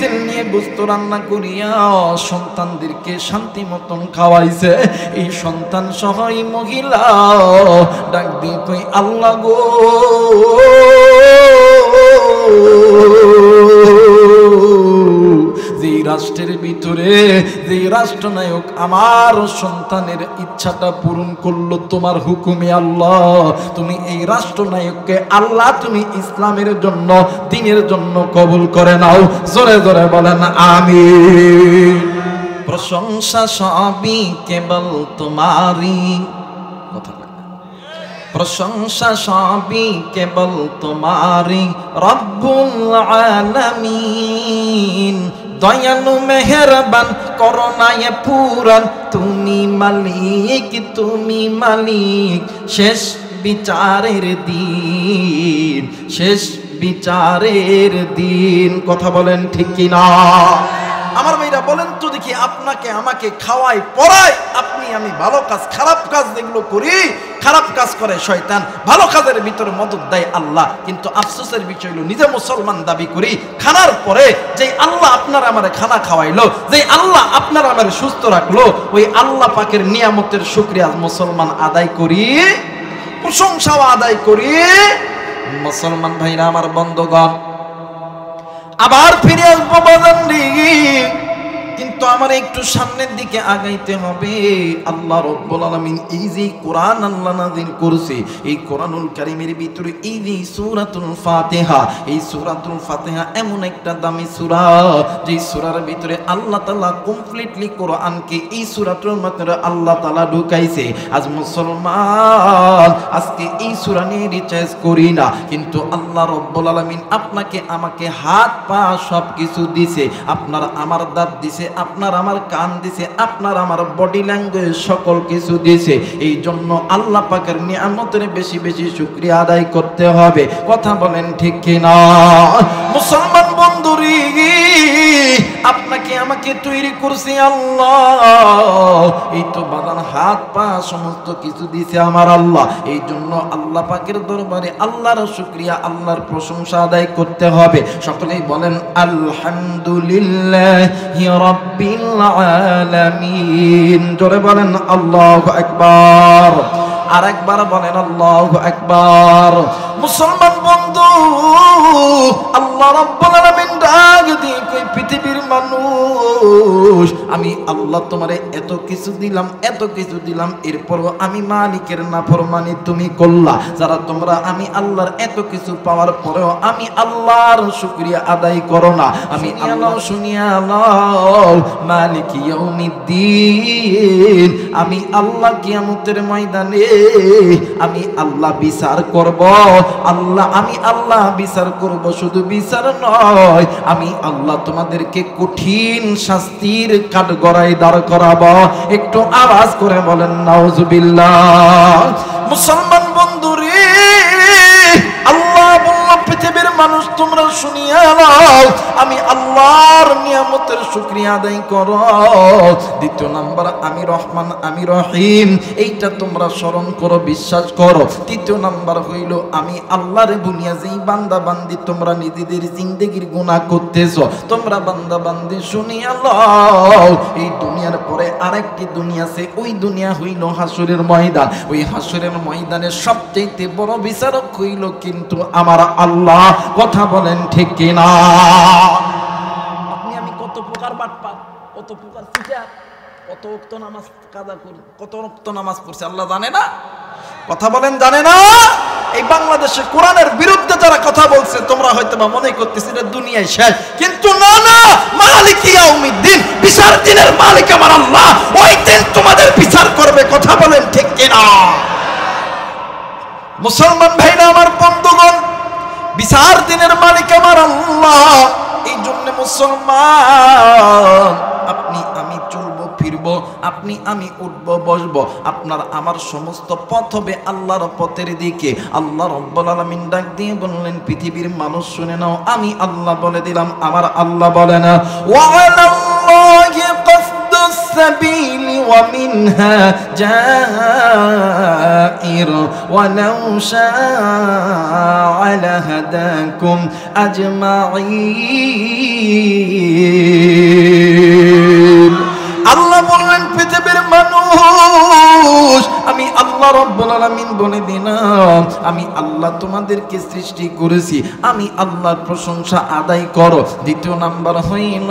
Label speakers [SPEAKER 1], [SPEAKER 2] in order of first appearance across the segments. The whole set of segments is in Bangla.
[SPEAKER 1] তেল নিয়ে গোস্ত রান্না করিয়া সন্তানদেরকে শান্তি মতন খাওয়াইছে। এই সন্তান সহ এই মহিলা ডাক দিয়ে কই আল্লাহ গো, যে রাষ্ট্রের ভিতরে যে রাষ্ট্রনায়ক আমার সন্তানের ইচ্ছাটা পূরণ করলো তোমার হুকুমে আল্লাহ, তুমি এই রাষ্ট্রনায়ককে আল্লাহ তুমি ইসলামের জন্য দ্বীনের জন্য কবুল করে নাও। জোরে জোরে বলেন আমিন। প্রশংসা সবই কেবল তোমারই, কথা প্রশংসা সবই কেবল তোমারই রব্বুল আলামিন। দয়ালু মেহেরবান করুণায় পুরান তুমি মালিক, তুমি মালিক। শেষ বিচারের দিন, শেষ বিচারের দিন। কথা বলেন ঠিক কিনা? আমার ভাইরা বলেন তো দেখি, আপনাকে আমাকে খাওয়াই পড়াই, আপনি আমি ভালো কাজ খারাপ কাজ যেগুলো করি, খারাপ কাজ করে শয়তান, ভালো কাজের ভিতরে মদত দেয় আল্লাহ। কিন্তু আফসোসের বিষয় হলো নিজে মুসলমান দাবি করি, খানার পরে যে আল্লাহ আপনার আমারে খানা খাওয়াইলো, যে আল্লাহ আপনার আমারে সুস্থ রাখলো, ওই আল্লাহ পাকের নিয়ামতের শুকরিয়া মুসলমান আদায় করি, প্রশংসাও আদায় করি। মুসলমান ভাইরা আমার বন্ধুগণ, আবার ফিরে আসবো বাজান রে, কিন্তু আমার একটু সামনের দিকে আগাইতে হবে। আল্লাহ রাব্বুল আলামিন এই যে কোরআন আল্লাহ নাযিল করছে, এই কোরআনুল কারীমের ভিতরে এই যে সূরাতুল ফাতিহা, এই সূরাতুল ফাতিহা এমন একটা দামি সূরা, যে সূরার ভিতরে আল্লাহ তাআলা কমপ্লিটলি কোরআনকে এই সূরাটার ভিতরে আল্লাহ তাআলা ঢুকাইছে। আজ মুসলমান আজকে এই সূরা নিয়ে রিচার্জ করি না, কিন্তু আল্লাহ রাব্বুল আলামিন আপনাকে আমাকে হাত পা সব কিছু দিছে, আপনার আমার দাঁত দিছে, আপনার আমার কান দিছে, আপনার আমার বডি ল্যাঙ্গুয়েজ সকল কিছু দিছে। এই জন্য আল্লাহ পাকের নিয়ামতের বেশি বেশি শুকরিয়া আদায় করতে হবে। কথা বলেন ঠিক কিনা? মুসলমান বন্ধুরি, আপনাকে আমাকে তৈরি করছে আল্লাহ, এই তো বাদান হাত পা সমস্ত কিছু দিছে আমার আল্লাহ। এই জন্য আল্লাহ পাকের দরবারে আল্লাহর শুকরিয়া, আল্লাহর প্রশংসা আদায় করতে হবে। সকলেই বলেন আলহামদুলিল্লাহি রাব্বিল আলামিন। জোরে বলেন আল্লাহু আকবার। আরেকবার বলেন আল্লাহু আকবার। মুসলমান বন্ধু, আল্লাহ রাব্বুল আলামিন ডাক দিয়ে কই পৃথিবীর মানুষ, আমি আল্লাহ তোমারে এত কিছু দিলাম, এত কিছু দিলাম, এরপরও আমি মালিকের নাফরমানি তুমি করলা। যারা তোমরা আমি আল্লাহর এত কিছু পাওয়ার পরেও আমি আল্লাহর শুকরিয়া আদায় করো না, আমি আল্লাহ শুনিয়া নাও, মালিক ইয়াউমিদ্দিন, আমি আল্লাহ কিয়ামতের ময়দানে আমি আল্লাহ বিচার করব। আল্লাহ আমি আল্লাহ বিচার করব, শুধু বিচার নয়, আমি আল্লাহ তোমাদেরকে কঠিন শাস্তির কাঠগড়ায় দাঁড় করাবো। একটু আওয়াজ করে বলেন নাউজুবিল্লাহ। মুসলমান বন্ধুরে, আল্লাহ বলল পৃথিবীর মানুষ তোমরা শুনিয়া নাও, আমি আল্লাহর নিয়ামতের শুকরিয়া আদায় করো। দ্বিতীয় নাম্বার, আমি রহমান আমি রহিম, এইটা তোমরা স্মরণ করো, বিশ্বাস করো। তৃতীয় নাম্বার হইল আমি আল্লাহর বুনিয়া, যেই বান্দা বান্দি তোমরা নিজেদের জিন্দেগির গুনাহ করতেছো, তোমরা বান্দা বান্দি শুনিয়া নাও, এই দুনিয়ার পরে আরেকটি দুনিয়া আছে, ওই দুনিয়া হইল হাসরের ময়দান। ওই হাসরের ময়দানে সবচেয়ে বড় বিচারক হইল কিন্তু আমার আল্লাহ। কথা বলেন ঠিক কিনা? আপনি আমি কত প্রকার বাটপার, কত প্রকার চিটার, কত ওয়াক্ত নামাজ কাজা করি, কত ওয়াক্ত নামাজ পড়ছে আল্লাহ জানে না? কথা বলেন জানে না? এই বাংলাদেশে কোরআনের বিরুদ্ধে যারা কথা বলছে, তোমরা হয়তো বা মনে করতেছি এটা দুনিয়ায় শেষ, কিন্তু না না, মালিক ইয়াউমিদ্দিন, বিচার দিনের মালিক আমার আল্লাহ, ওই দিন তোমাদের বিচার করবে। কথা বলেন ঠিক কিনা? মুসলমান ভাইরা আমার বন্ধুগণ, বিচার দিনের মালিক আমার আল্লাহ। এই জন্য মুসলমান, আপনি আমি চলবো ফিরবো, আপনি আমি উঠবো বসবো, আপনার আমার সমস্ত পথ হবে আল্লাহর পথের দিকে। আল্লাহ রাব্বুল আলামিন ডাক দিয়ে বললেন পৃথিবীর মানুষ শুনে নাও, আমি আল্লাহ বলে দিলাম, আমার আল্লাহ বলে না ওয়া আলাল্লাহি কাসদুস السبيل ومنها جائر ولو شاء لهداكم أجمعين আল্লাহ বললেন পৃথিবীর মানুষ আমি আল্লাহ রাব্বুল আলামিন বলে দিলাম আমি আল্লাহ তোমাদেরকে সৃষ্টি করেছি আমি আল্লাহর প্রশংসা আদায় করো দ্বিতীয় নাম্বার হইল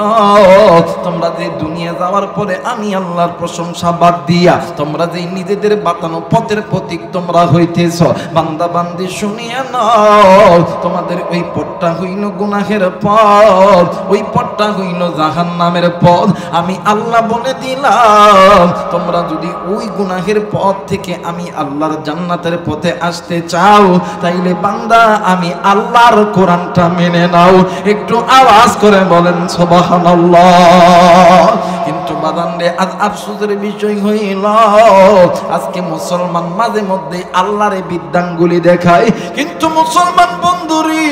[SPEAKER 1] তোমরা যে দুনিয়া যাওয়ার পরে আমি আল্লাহর প্রশংসা বাদ দিয়া তোমরা যে নিজেদের বাতানো পথের প্রতীক তোমরা হইতেছ বান্দা বান্দি শুনিয়া নাও তোমাদের ওই পথটা হইল গুনাহের পথ ওই পথটা হইল জাহান্নামের পথ আমি আল্লাহ বলে দিলাম তোমরা যদি ওই গুনাহের পথ থেকে আমি আল্লাহর জান্নাতের পথে আসতে চাও তাইলে বান্দা আমি আল্লাহর কোরআনটা মেনে নাও একটু আওয়াজ করে বলেন সুবহানাল্লাহ কিন্তু বাদানরে আজ আফসোসের বিষয় হইল আজকে মুসলমান মাঝে মধ্যে আল্লাহরে বিদ্যাঙ্গুলি দেখায় কিন্তু মুসলমান বন্ধুরি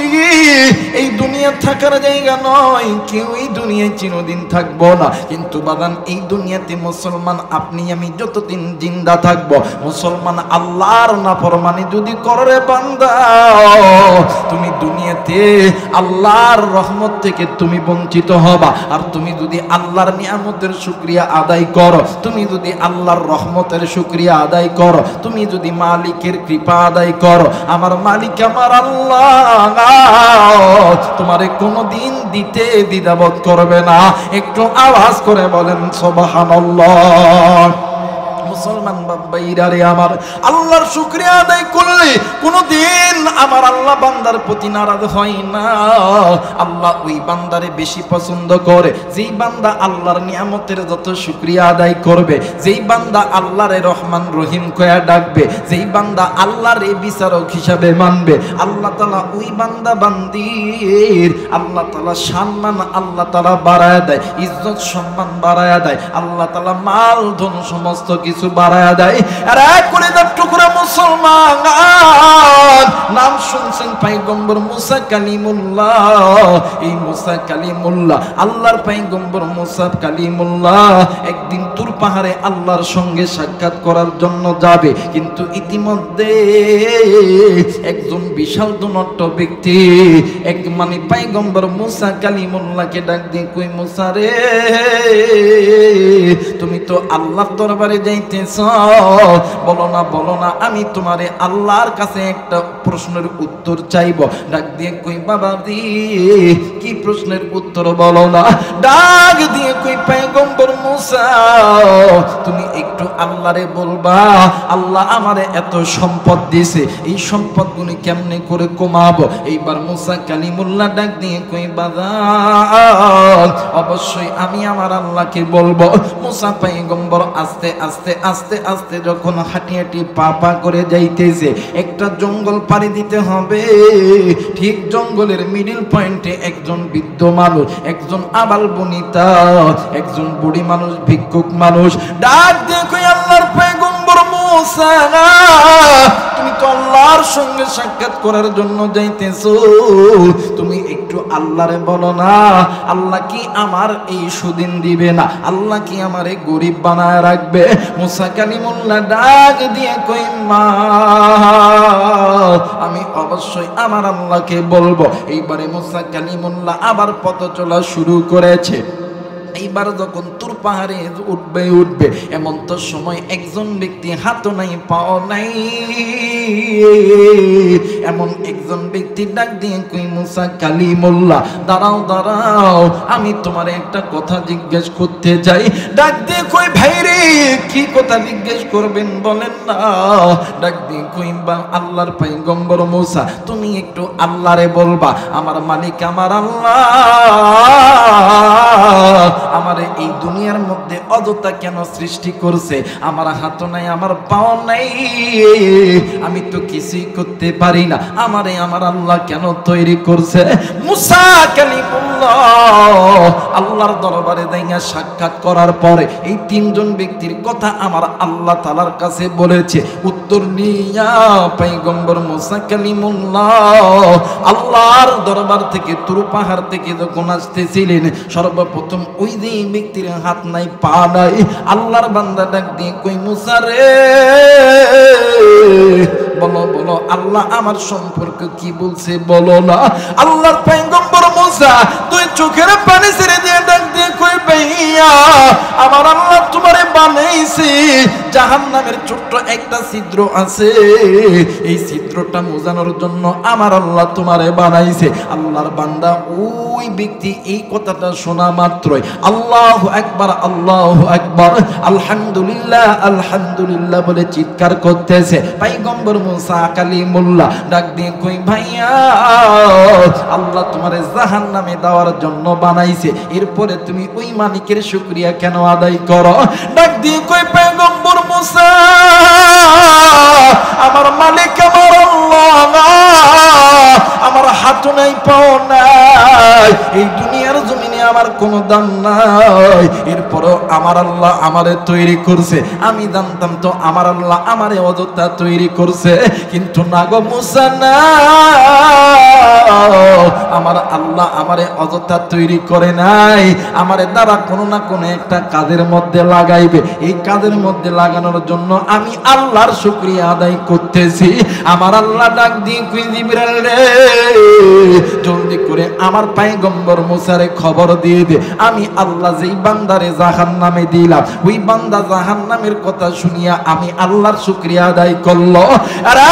[SPEAKER 1] এই দুনিয়া থাকার জায়গা নয় কেউ এই দুনিয়ায় চিরদিন থাকবো না কিন্তু বাদান এই দুনিয়াতে মুসলমান আপনি আমি যতদিন জিন্দা থাকবো মুসলমান আল্লাহর নাফরমানি যদি করে বান্দা তুমি দুনিয়াতে আল্লাহর রহমত থেকে তুমি বঞ্চিত হবা আর তুমি যদি আল্লাহর নিয়ামতের শুকরিয়া আদায় করো তুমি যদি আল্লাহর রহমতের শুকরিয়া আদায় করো তুমি যদি মালিকের কৃপা আদায় করো আমার মালিক আমার আল্লাহ তোমারে কোনোদিন দিতে দ্বিধাবোধ করবে না একটু আওয়াজ করে বলেন সুবহানাল্লাহ মুসলমান বাবাইরা রে আমার আল্লাহর শুকরিয়া আদায় করলে কোনদিন আমার আল্লাহ বান্দার প্রতি নারাজ হয় না আল্লাহ ওই বান্দারে বেশি পছন্দ করে যেই বান্দা আল্লাহর নিয়ামতের যত শুকরিয়া আদায় করবে যেই বান্দা আল্লাহরে রহমান রহিম কয়া ডাকবে যেই বান্দা আল্লাহরে বিচারক হিসাবে মানবে আল্লাহ তাআলা ওই বান্দা বান্দির আল্লাহ তাআলা সম্মান আল্লাহ তাআলা বাড়ায় দেয় ইজ্জত সম্মান বাড়ায় দেয় আল্লাহ তাআলা মাল ধন সমস্ত কিছু বাড়ায়া দেয় আর এক করে তার টুকরা মুসলমান নাম শুনছেন পয়গম্বর মুসা কালিমুল্লাহ এই মুসা কালিমুল্লাহ আল্লাহর পয়গম্বর মুসা কালিমুল্লাহ একদিন তুর পাহাড়ে আল্লাহর সঙ্গে সাক্ষাৎ করার জন্য যাবে কিন্তু ইতিমধ্যে একজন বিশাল ধনট্ট ব্যক্তি এক মানে পয়গম্বর মুসা কালিমুল্লাহকে ডাক দিয়ে কই মুসা রে তুমি তো আল্লাহর দরবারে যাইতেছ বলো না আমি তোমারে আল্লাহর কাছে একটা প্রশ্নের উত্তর চাইব ডাক দিয়ে কই বাবা দি কি প্রশ্নের উত্তর বলো না ডাক দিয়ে কই পয়গম্বর মুসা তুমি একটু আল্লাহরে বলবা আল্লাহ আমারে এত সম্পদ দিয়েছে এই সম্পদগুলো কেমনে করে কমাবো এইবার মুসা কালিমুল্লাহ ডাক দিয়ে কই বাবা অবশ্যই আমি আমার আল্লাহকে বলবো মুসা পয়গম্বর আস্তে আস্তে আস্তে আস্তে যখন হাঁটি হাঁটি পা পা করে যাইতেছে একটা জঙ্গল পাড়ি দিতে হবে ঠিক জঙ্গলের মিডল পয়েন্টে একজন বৃদ্ধ মানুষ একজন আবাল বনিতা একজন বুড়ি মানুষ ভিক্ষুক মানুষ ডাক দিয়ে কই আল্লাহর পয়গম্বর মুসা তুমি তো আল্লাহর সঙ্গে সাক্ষাৎ করার জন্য যাইতেছো তুমি একটু আল্লাহরে বলো না আল্লাহ কি আমার এই সুদিন দিবে না আল্লাহ কি আমারে গরিব বানায় রাখবে মুসা কালিমুল্লাহ ডাক দিয়ে কই মা আমি অবশ্যই আমার আল্লাহকে বলবো এইবারে মুসা কালিমুল্লাহ আবার পথ চলা শুরু করেছে এইবার যখন তুর পাহাড়ে উঠবে এমন তো সময় একজন ব্যক্তি হাতও নাই পাও নাই এমন একজন ব্যক্তি ডাক দিয়ে কই মুসা কালিমুল্লাহ দাঁড়াও আমি তোমার একটা কথা জিজ্ঞেস করতে চাই ডাক দিয়ে কই ভাই রে কি কথা জিজ্ঞেস করবেন বলেন না ডাক দিয়ে কই বা আল্লাহর পয়গম্বর মুসা তুমি একটু আল্লাহরে বলবা আমার মালিক আমার আল্লাহ আমারে এই দুনিয়ার মধ্যে অযথা কেন সৃষ্টি করছে আমার হাত নাই আমার পাও নাই আমি তো কিছুই করতে পারি না আমারে আমার আল্লাহ কেন তৈরি করছে মুসা কালিমুল্লাহ আল্লাহর দরবারে যাইয়া সাক্ষাৎ করার পরে এই তিনজন ব্যক্তির কথা আমার আল্লাহ তাআলার কাছে বলেছে উত্তর নিয়া পয়গম্বর মুসা কালিমুল্লাহ আল্লাহর দরবার থেকে তুর পাহাড় থেকে যখন আসতেছিলেন সর্বপ্রথম প্রথম ওই যে ব্যক্তির হাত নাই পা নাই, আল্লাহর বান্দা ডাক দিয়ে কই মুসা রে বলো বলো আল্লাহ আমার সম্পর্কে কি বলছে বলো না। আল্লাহর পয়গম্বর মুসা তুই চোখের পানি ছেড়ে দিয়ে ডাক দিয়ে কই ভাইয়া আমার আল্লাহ তোমারে বানাইছে, জাহান্নামের ছোট্ট একটা ছিদ্র আছে, এই ছিদ্রটা মোজানোর জন্য আমার আল্লাহ তোমারে বানাইছে। আল্লাহর বান্দা ওই ব্যক্তি এই কথাটা শোনা মাত্রই আল্লাহু আকবার আল্লাহু আকবার আলহামদুলিল্লাহ আলহামদুলিল্লাহ বলে চিৎকার করতেছে। পয়গম্বর মুসা কালিমুল্লাহ ডাক দিয়ে কই ভাইয়া আল্লাহ তোমারে জাহান্নামে দেওয়ার জন্য বানাইছে, এরপরে তুমি ওই মালিকের শুকরিয়া কেন আদায় করো? ডাক দিয়ে কই পয়গম্বর মুসা আমার মালিক আমার আল্লাহ না, আমার হাত নাই পাও নাই, এই দুনিয়ার জমিনে আমার কোনো দাম নাই, এরপরও আমার আল্লাহ আমারে তৈরি করছে। আমি জানতাম তো আমার আল্লাহ আমারে অযথা তৈরি করছে, কিন্তু না গো মুসা না, আমার আল্লাহ আমারে অযথা তৈরি করে নাই, আমারে দ্বারা কোনো না কোনো একটা কাজের মধ্যে লাগাইবে, এই কাজের মধ্যে লাগানোর জন্য আমি আল্লাহর শুকরিয়া আদায় করতেছি। আমার আল্লাহ ডাক দিয়ে কই জিবরাইল রে জলদি করে আমার পয়গম্বর মুসারে খবর দিয়ে দে, আমি আল্লাহ যেই বান্দারে জাহান্নামে দিলাম ওই বান্দা জাহান্নামের কথা শুনিয়া আমি আল্লাহর শুকরিয়া আদায় করলো। আরে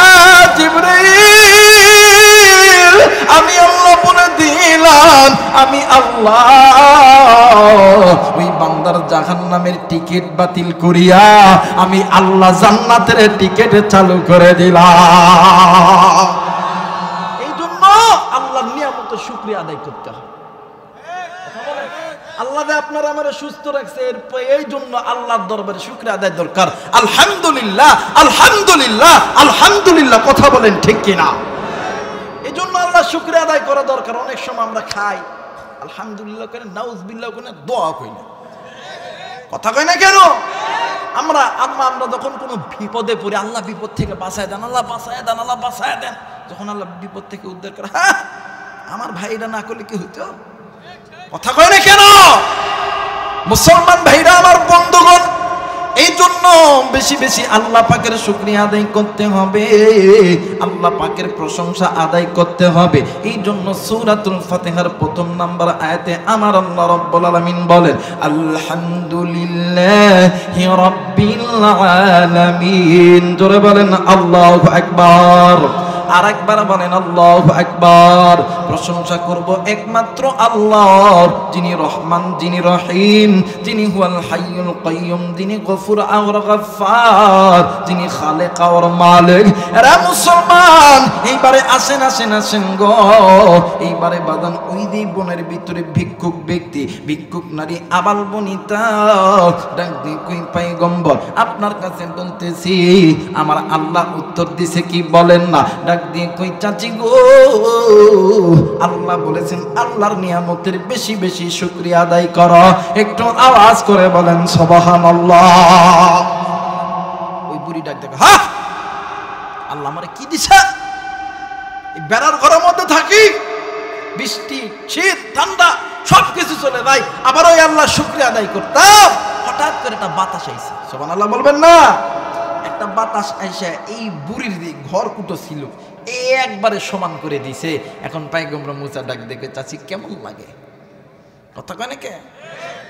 [SPEAKER 1] জিবরাইল আমি আল্লাহ বলে দিলাম আমি আল্লাহ ওই বান্দার জাহান্নামের টিকিট বাতিল করিয়া আমি আল্লাহ জান্নাতের টিকিট চালু করে দিলাম। এই জন্য আল্লাহর নিয়ামতের শুকরিয়া আদায় করতে হবে। আল্লাহ যে আপনারা আমারে সুস্থ রাখছে এই জন্য আল্লাহর দরবারে শুকরিয়া আদায় দরকার। আলহামদুলিল্লাহ আলহামদুলিল্লাহ আলহামদুলিল্লাহ, কথা বলেন ঠিক কিনা? এই জন্য আল্লাহ শুকরিয়া আদায় করা দরকার। অনেক সময় আমরা খাই আলহামদুলিল্লাহ করে নাউজুবিল্লাহ করে দোয়া কই না, কথা কই না কেন? আমরা যখন কোনো বিপদে পড়ি আল্লাহ বিপদ থেকে বাঁচায় দেন, আল্লাহ বাঁচায় দেন, আল্লাহ বাঁচায় দেন, যখন আল্লাহ বিপদ থেকে উদ্ধার করে হ্যাঁ আমার ভাইরা না করলে কি হইতো, কথা কয় না কেন? মুসলমান ভাইরা আমার বন্ধুগণ, এই জন্য বেশি বেশি আল্লাহ পাকের শুকরিয়া আদায় করতে হবে, আল্লাহ পাকের প্রশংসা আদায় করতে হবে। এই জন্য সূরাতুল ফাতিহার প্রথম নাম্বার আয়াতে আমার আল্লাহ রাব্বুল আলামিন বলেন আলহামদুলিল্লাহি রাব্বিল আলামিন। জোরে বলেন আল্লাহু আকবার। আর একবার বলেন আল্লাহু আকবার। প্রশংসা করব একমাত্র আল্লাহর, যিনি রহমান, যিনি রহিম, যিনি হুয়াল হাইয়ুল কাইয়ুম, যিনি গফুর আর গফফার, যিনি খালেক আর মালিক। এরা মুসলমান এইবারে আসেন আসেন আসেন গো, এইবারে বাদান ওই যে বনের ভিতরে ভিক্ষুক ব্যক্তি, ভিক্ষুক নারী, আবাল বনিতা ডাক দিয়ে কই পয়গম্বর আপনার কাছে বলতেছি আমার আল্লাহ উত্তর দিছে কি বলেন না? ডাক দিয়ে কই চাচি গো আল্লাহ বলেছেন আল্লাহর নিয়ামতের বেশি বেশি শুকরিয়া আদায় করো। একটু আওয়াজ করে বলেন সুবহানাল্লাহ। ওই বুড়ি ডাক দেখো হ্যাঁ আল্লাহ আমারে কি দিছে, এই বেড়ার ঘরের মধ্যে থাকি, বৃষ্টি শীত ঠান্ডা সবকিছু চলে যায়, আবার ওই আল্লাহ শুকরিয়া আদায় করতাম। হঠাৎ করে একটা বাতাস আইছে, সুবহানাল্লাহ বলবেন না? একটা বাতাস আইসা এই বুড়ির যে ঘর কুটো ছিল একবারে সমান করে দিছে। এখন পয়গম্বর মুসা ডাক দেখে চাচি কেমন লাগে, কথা কয় নাকি?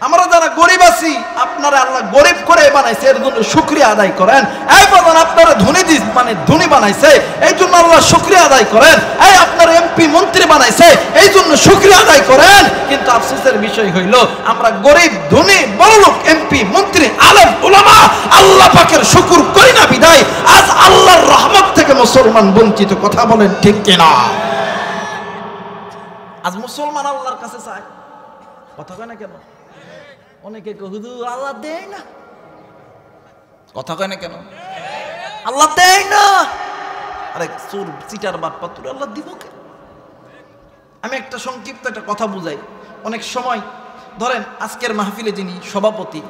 [SPEAKER 1] আমরা যারা গরিব আছি আপনারা আল্লাহ গরিব করে বানাইছে, এর জন্য শুকরিয়া আদায় করেন। এই বলেন আপনারা ধনী মানে ধনী বানাইছে, এই জন্য আল্লাহ শুকরিয়া আদায় করেন। এই আপনার এমপি মন্ত্রী বানাইছে, এই জন্য শুকরিয়া আদায় করেন। কিন্তু আফসোসের বিষয় হইল আমরা গরিব ধনী বড়লোক এমপি মন্ত্রী আলেম উলামা আল্লাহ পাকের শুকর করি না বিদায় আজ আল্লাহর রহমত থেকে মুসলমান বঞ্চিত, কথা বলেন ঠিক কিনা? আজ মুসলমান আল্লাহর কাছে চায়, কথা কয় না কেন? অনেকে হুজুর আল্লাহ দেয় না, কথা কয় না কেন? আল্লাহ দেয় না। আরে চোর চিটার বাটপা তোর আল্লাহ দিব কে? আমি একটা সংক্ষিপ্ত একটা কথা বুঝাই। অনেক সময় ধরেন আজকের মাহফিলে যিনি সভাপতি,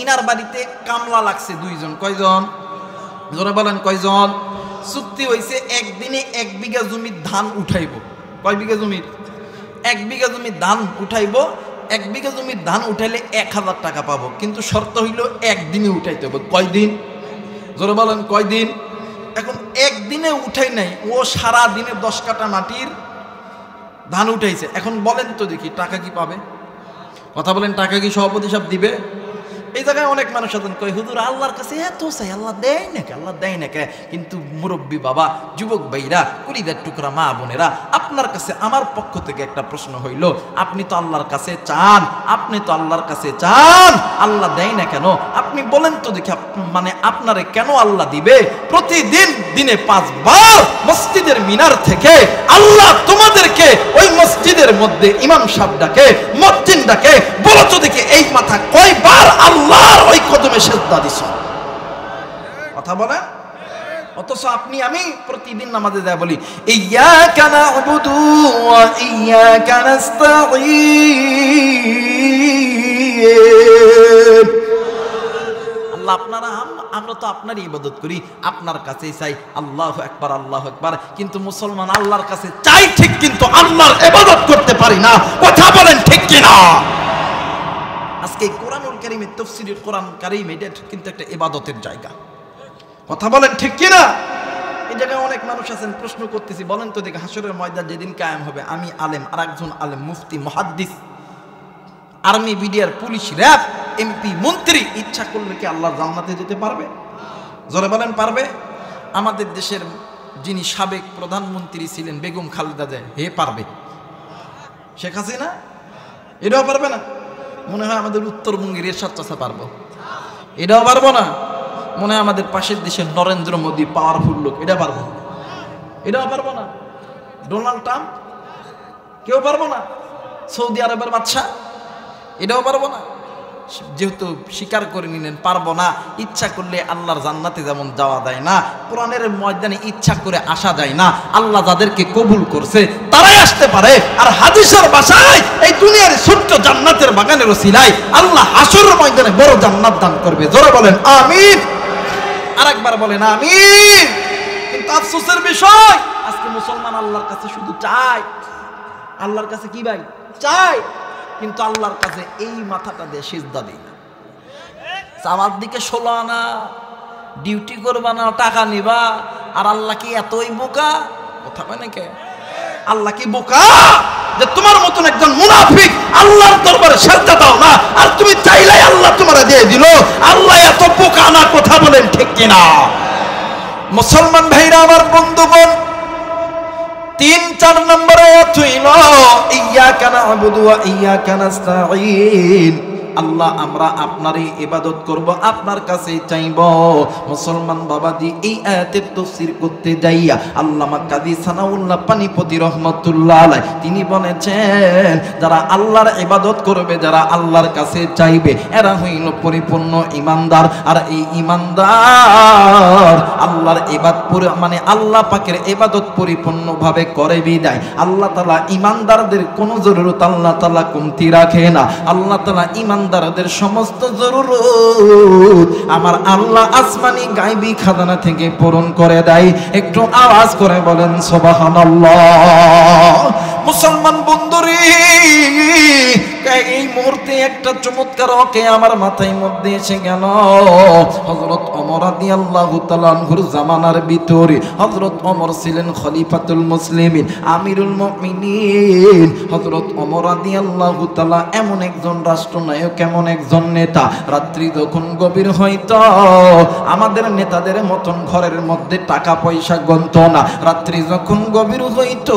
[SPEAKER 1] ইনার বাড়িতে কামলা লাগছে দুইজন, কয়জন? জোরে বলেন কয়জন? চুক্তি হয়েছে একদিনে 1 বিঘা জমির ধান উঠাইব। কয় বিঘা জমির? 1 বিঘা জমির ধান উঠাইব। 1 বিঘা জমির ধান উঠাইলে 1000 টাকা পাবো, কিন্তু শর্ত হইল একদিনে উঠাইতে হবে। কয়দিন? জোরে বলেন কয়দিন? এখন একদিনে উঠাই নাই, ও সারা দিনে 10 কাঠা মাটির ধান উঠাইছে। এখন বলেন তো দেখি টাকা কি পাবে? কথা বলেন, টাকা কি সভাপতি সাহেব দিবে? এই জায়গায় অনেক মানুষ আছেন কই হুজুর আল্লাহর কাছে এত চাই, আল্লাহ দেয় না কে, আল্লাহ দেয় না কে। কিন্তু মুরব্বী বাবা, যুবক ভাইরা, কুলিদার টুকরা মা বোনেরা, আপনার কাছে আমার পক্ষ থেকে একটা প্রশ্ন হইল, আপনি তো আল্লাহর কাছে চান, আপনি তো আল্লাহর কাছে চান, আল্লাহ দেয় না কেন? আপনি বলেন তো দেখি, মানে আপনারে কেন আল্লাহ দিবে? প্রতিদিন দিনে 5 বার মসজিদের মিনার থেকে আল্লাহ তোমাদেরকে ওই মসজিদের মধ্যে ইমাম সাহেব ডাকে, মুয়াজ্জিন ডাকে, বলো তো দেখি এই মাথা কয়বার আল্লাহর ওই কদমে সিজদা দিছো? কথা বলেন। অথচ আপনি আমি প্রতিদিন নামাজে যায় বলি ইয়্যাকা না'বুদু ওয়া ইয়্যাকা নাস্তাঈন। আল্লাহ আমরা তো আপনারই ইবাদত করি, আপনার কাছেই চাই, আল্লাহু আকবার আল্লাহু আকবার। কিন্তু মুসলমান আল্লাহর কাছে চাই ঠিক, কিন্তু আল্লাহর ইবাদত করতে পারি না। কথা বলেন ঠিক কিনা? আজকে কোরআনুল কারীমের তাফসীরের কোরআন কারীম এটা কিন্তু একটা ইবাদতের জায়গা। কথা বলেন ঠিক কিনা? এই জায়গায় অনেক মানুষ আছেন, প্রশ্ন করতেছি, বলেন তো দেখি হাসরের ময়দান যেদিন কায়েম হবে, আমি আলেম, আর একজন আলেম, মুফতি, মুহাদ্দিস, army, BDR, police, RAB, MP, মন্ত্রী ইচ্ছা করলে কি আল্লাহর জান্নাতে যেতে পারবে? জোরে বলেন পারবে? আমাদের দেশের যিনি সাবেক প্রধানমন্ত্রী ছিলেন বেগম খালেদা জিয়া, হে পারবে? শেখ হাসিনা এটাও পারবে না? মনে হয় আমাদের উত্তরবঙ্গের এরশাদ চাচা পারবো, এটাও পারবো না? মনে হয় আমাদের পাশের দেশের নরেন্দ্র মোদী পাওয়ারফুল লোক, এটা পারবো? এটাও পারবো না? ডোনাল্ড ট্রাম্প কেউ পারবো না? সৌদি আরবের বাদশা এটাও পারবো না? যেহেতু স্বীকার করে নিলেন পারবো না, ইচ্ছা করলে আল্লাহর জান্নাতে যেমন যাওয়া যায় না, কোরআনের ময়দানে ইচ্ছা করে আসা যায় না, আল্লাহ যাদেরকে কবুল করছে তারাই আসতে পারে। আর হাদিসের ভাষায় এই দুনিয়ার ছোট্ট জান্নাতের বাগানের ওসিলায় আল্লাহ হাসরের ময়দানে বড় জান্নাত দান করবে। জোরে বলেন আমিন। আরেকবার বলেন আমিন। কিন্তু আফসোসের বিষয়, আজকে মুসলমান আল্লাহর কাছে শুধু চায়। আল্লাহর কাছে কি ভাই? চায়, কিন্তু আল্লাহর কাছে এই মাথাটা দিয়ে সিজদা দিই না। আমার দিকে 16 আনা ডিউটি করবা না, টাকা নিবা, আর আল্লাহ কি এতই বোকা? কথা কয় নাকি? আল্লাহ কি বোকা যে তোমার মতন একজন মুনাফিক আল্লাহর দরবারে সিজদা দাও না, আর তুমি চাইলেই আল্লাহ তোমারে দিয়ে দিল? আল্লাহ এত বোকা না? কথা বলেন ঠিক কিনা? মুসলমান ভাইরা আমার, বন্ধুগণ, 3-4 নম্বরে হইল ইয়্যাকা না'বুদু ওয়া ইয়্যাকা নাস্তাঈন। আল্লাহ আমরা আপনারই ইবাদত করব, আপনার কাছে চাইব। মুসলমান বাবাজি, এই আয়াতের তাফসীর করতে যাইয়া আল্লামা কাজী সানাউল্লাহ পানিপতি রাহমাতুল্লাহ আলাইহি তিনি বলেছেন, যারা আল্লাহর ইবাদত করবে, যারা আল্লাহর কাছে চাইবে, এরা হইল পরিপূর্ণ ঈমানদার। আর এই ঈমানদার আল্লাহর ইবাদত মানে আল্লাহ পাকের ইবাদত পরিপূর্ণভাবে করে বিদায় আল্লাহ তাআলা ঈমানদারদের কোনো জরুরত আল্লাহ তাআলা কমতি রাখে না। আল্লাহ তাআলা ঈমানদারদের সমস্ত জরুরত আমার আল্লাহ আসমানি গায়বী খাজানা থেকে পূরণ করে দেয়। একটু আওয়াজ করে বলেন সুবহানাল্লাহ। মুসলমান বন্ধুরে, এই মুহূর্তে একটা চমৎকার ওকে আমার মাথায় মধ্যে এসে গেল। হযরত ওমর রাদিয়াল্লাহু তাআলা আনহুর জামানার ভিতরে হযরত ওমর ছিলেন খলিফাতুল মুসলিমিন, আমিরুল মুমিনিন। হযরত ওমর রাদিয়াল্লাহু তাআলা এমন একজন রাষ্ট্রনায়ক, এমন একজন নেতা, রাত্রি যখন গভীর হইতো আমাদের নেতাদের মতন ঘরের মধ্যে টাকা পয়সা গন্ত না। রাত্রি যখন গভীর হইতো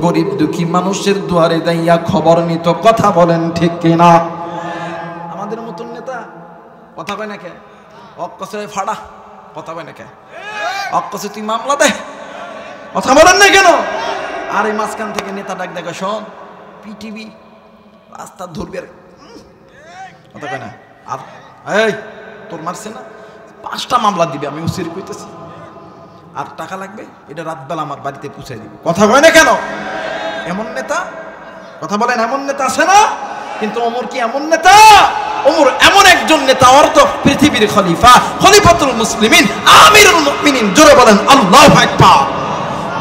[SPEAKER 1] গরিব দুঃখী মানুষের দুয়ারে যাইয়া খবর নিত। কথা বলেন ঠিক কিনা? আমাদের মতন নেতা কথা কয় না কে? অক্কসে ফাড়া কথা কয় না কে? অক্কসে তুই মামলা দে, কথা বলেন না কেন? আর এই মাঝখান থেকে নেতা ডাক দেখে, শোন পিটিভি রাস্তা ধরবি, আর কথা কয় না। আর এই তোর মারছে না, 5টা মামলা দিবে, আমি উচিত কইতেছি, আর টাকা লাগবে, এটা রাতবেলা আমার বাড়িতে পৌঁছে দিবে। কথা কয় না কেন? এমন নেতা, কথা বলেন, এমন নেতা আছে না? কিন্তু ওমর কি এমন নেতা? ওমর এমন একজন নেতা, ওর তো পৃথিবীর খলিফা, খলিফাতুল মুসলিমিন, আমিরুল মুমিনিন। জোরে বলেন আল্লাহু আকবার।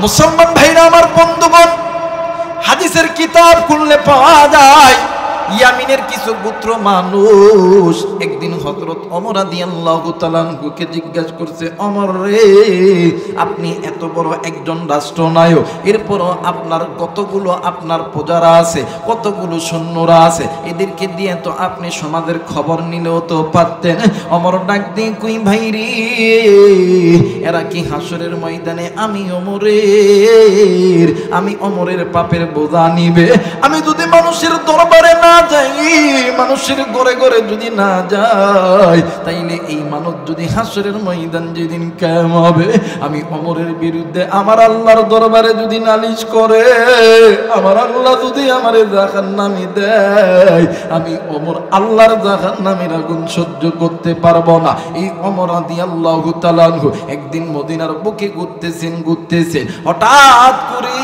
[SPEAKER 1] মুসলমান ভাইরা আমার, বন্ধুগণ, হাদিসের কিতাব খুললে পাওয়া যায় ইয়ামিনের কিছু গোত্র মানুষ একদিন হযরত ওমর রাদিয়াল্লাহু তাআলা আনহুকে জিজ্ঞাসা করছে, ওমর রে, আপনি এত বড় একজন রাষ্ট্রনায়ক, এরপরও আপনার কতগুলো আপনার প্রজারা আছে, কতগুলো সৈন্যরা আছে, এদেরকে দিয়ে তো আপনি সমাজের খবর নিলেও তো পারতেন। ওমর ডাক দিয়ে কই, ভাই রে, এরা কি হাসরের ময়দানে আমি ওমরের পাপের বোঝা নিবে? আমি যদি মানুষের দরবারে না যাই, মানুষের ঘরে ঘরে যদি না যাই, তাইলে এই মানুষ যদি হাসরের ময়দান যেদিন কায়েম হবে, আমি ওমরের বিরুদ্ধে আমার আল্লাহর দরবারে যদি নালিশ করে, আমার আল্লাহ যদি আমারে জাহান্নামে দেয়, আমি ওমর আল্লাহর জাহান্নামের আগুন সহ্য করতে পারবো না। এই ওমর রাদিয়াল্লাহু তাআলা আনহু একদিন মদিনার বুকে ঘুরতেছেন, হঠাৎ করে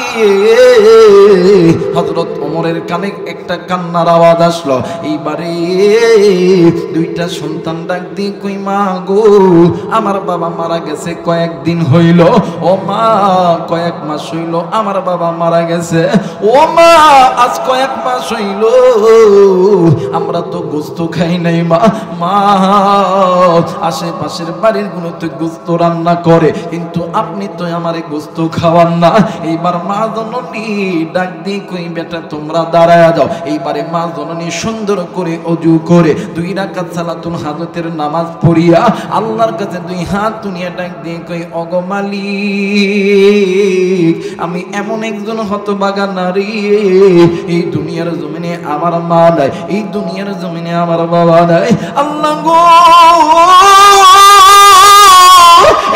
[SPEAKER 1] হযরত ওমরের কানে একটা কান্নার আওয়াজ আসলো। এইবারে দুইটা সন্তান ডাক দিয়ে কই, মা গো, আমার বাবা মারা গেছে কয়েকদিন হইল। ও মা, কয়েক মাস হইল আমার বাবা মারা গেছে। ও মা, আজ কয়েক মাস হইল আমরা তো গোস্ত খাই নাই। মা, আশেপাশের বাড়ির গুলো তো গোস্ত রান্না করে, কিন্তু আপনি তো আমারে গোস্ত খাওয়ান না। এইবার মা জননী ডাক দিয়ে কই, বেটা তোমরা দাঁড়ায় যাও। এইবারে মা জননী সুন্দর করে ওযু করে 2 রাকাত সালাতুল হাজতের নামাজ পড়িয়া আল্লাহর কাছে 2 হাত তুলিয়া ডাক দিয়ে কই, ওগো মালিক, আমি এমন একজন হতভাগা নারী, এই দুনিয়ার জমিনে আমার মা নাই, এই দুনিয়ার জমিনে আমার বাবা নাই। আল্লাহ গো,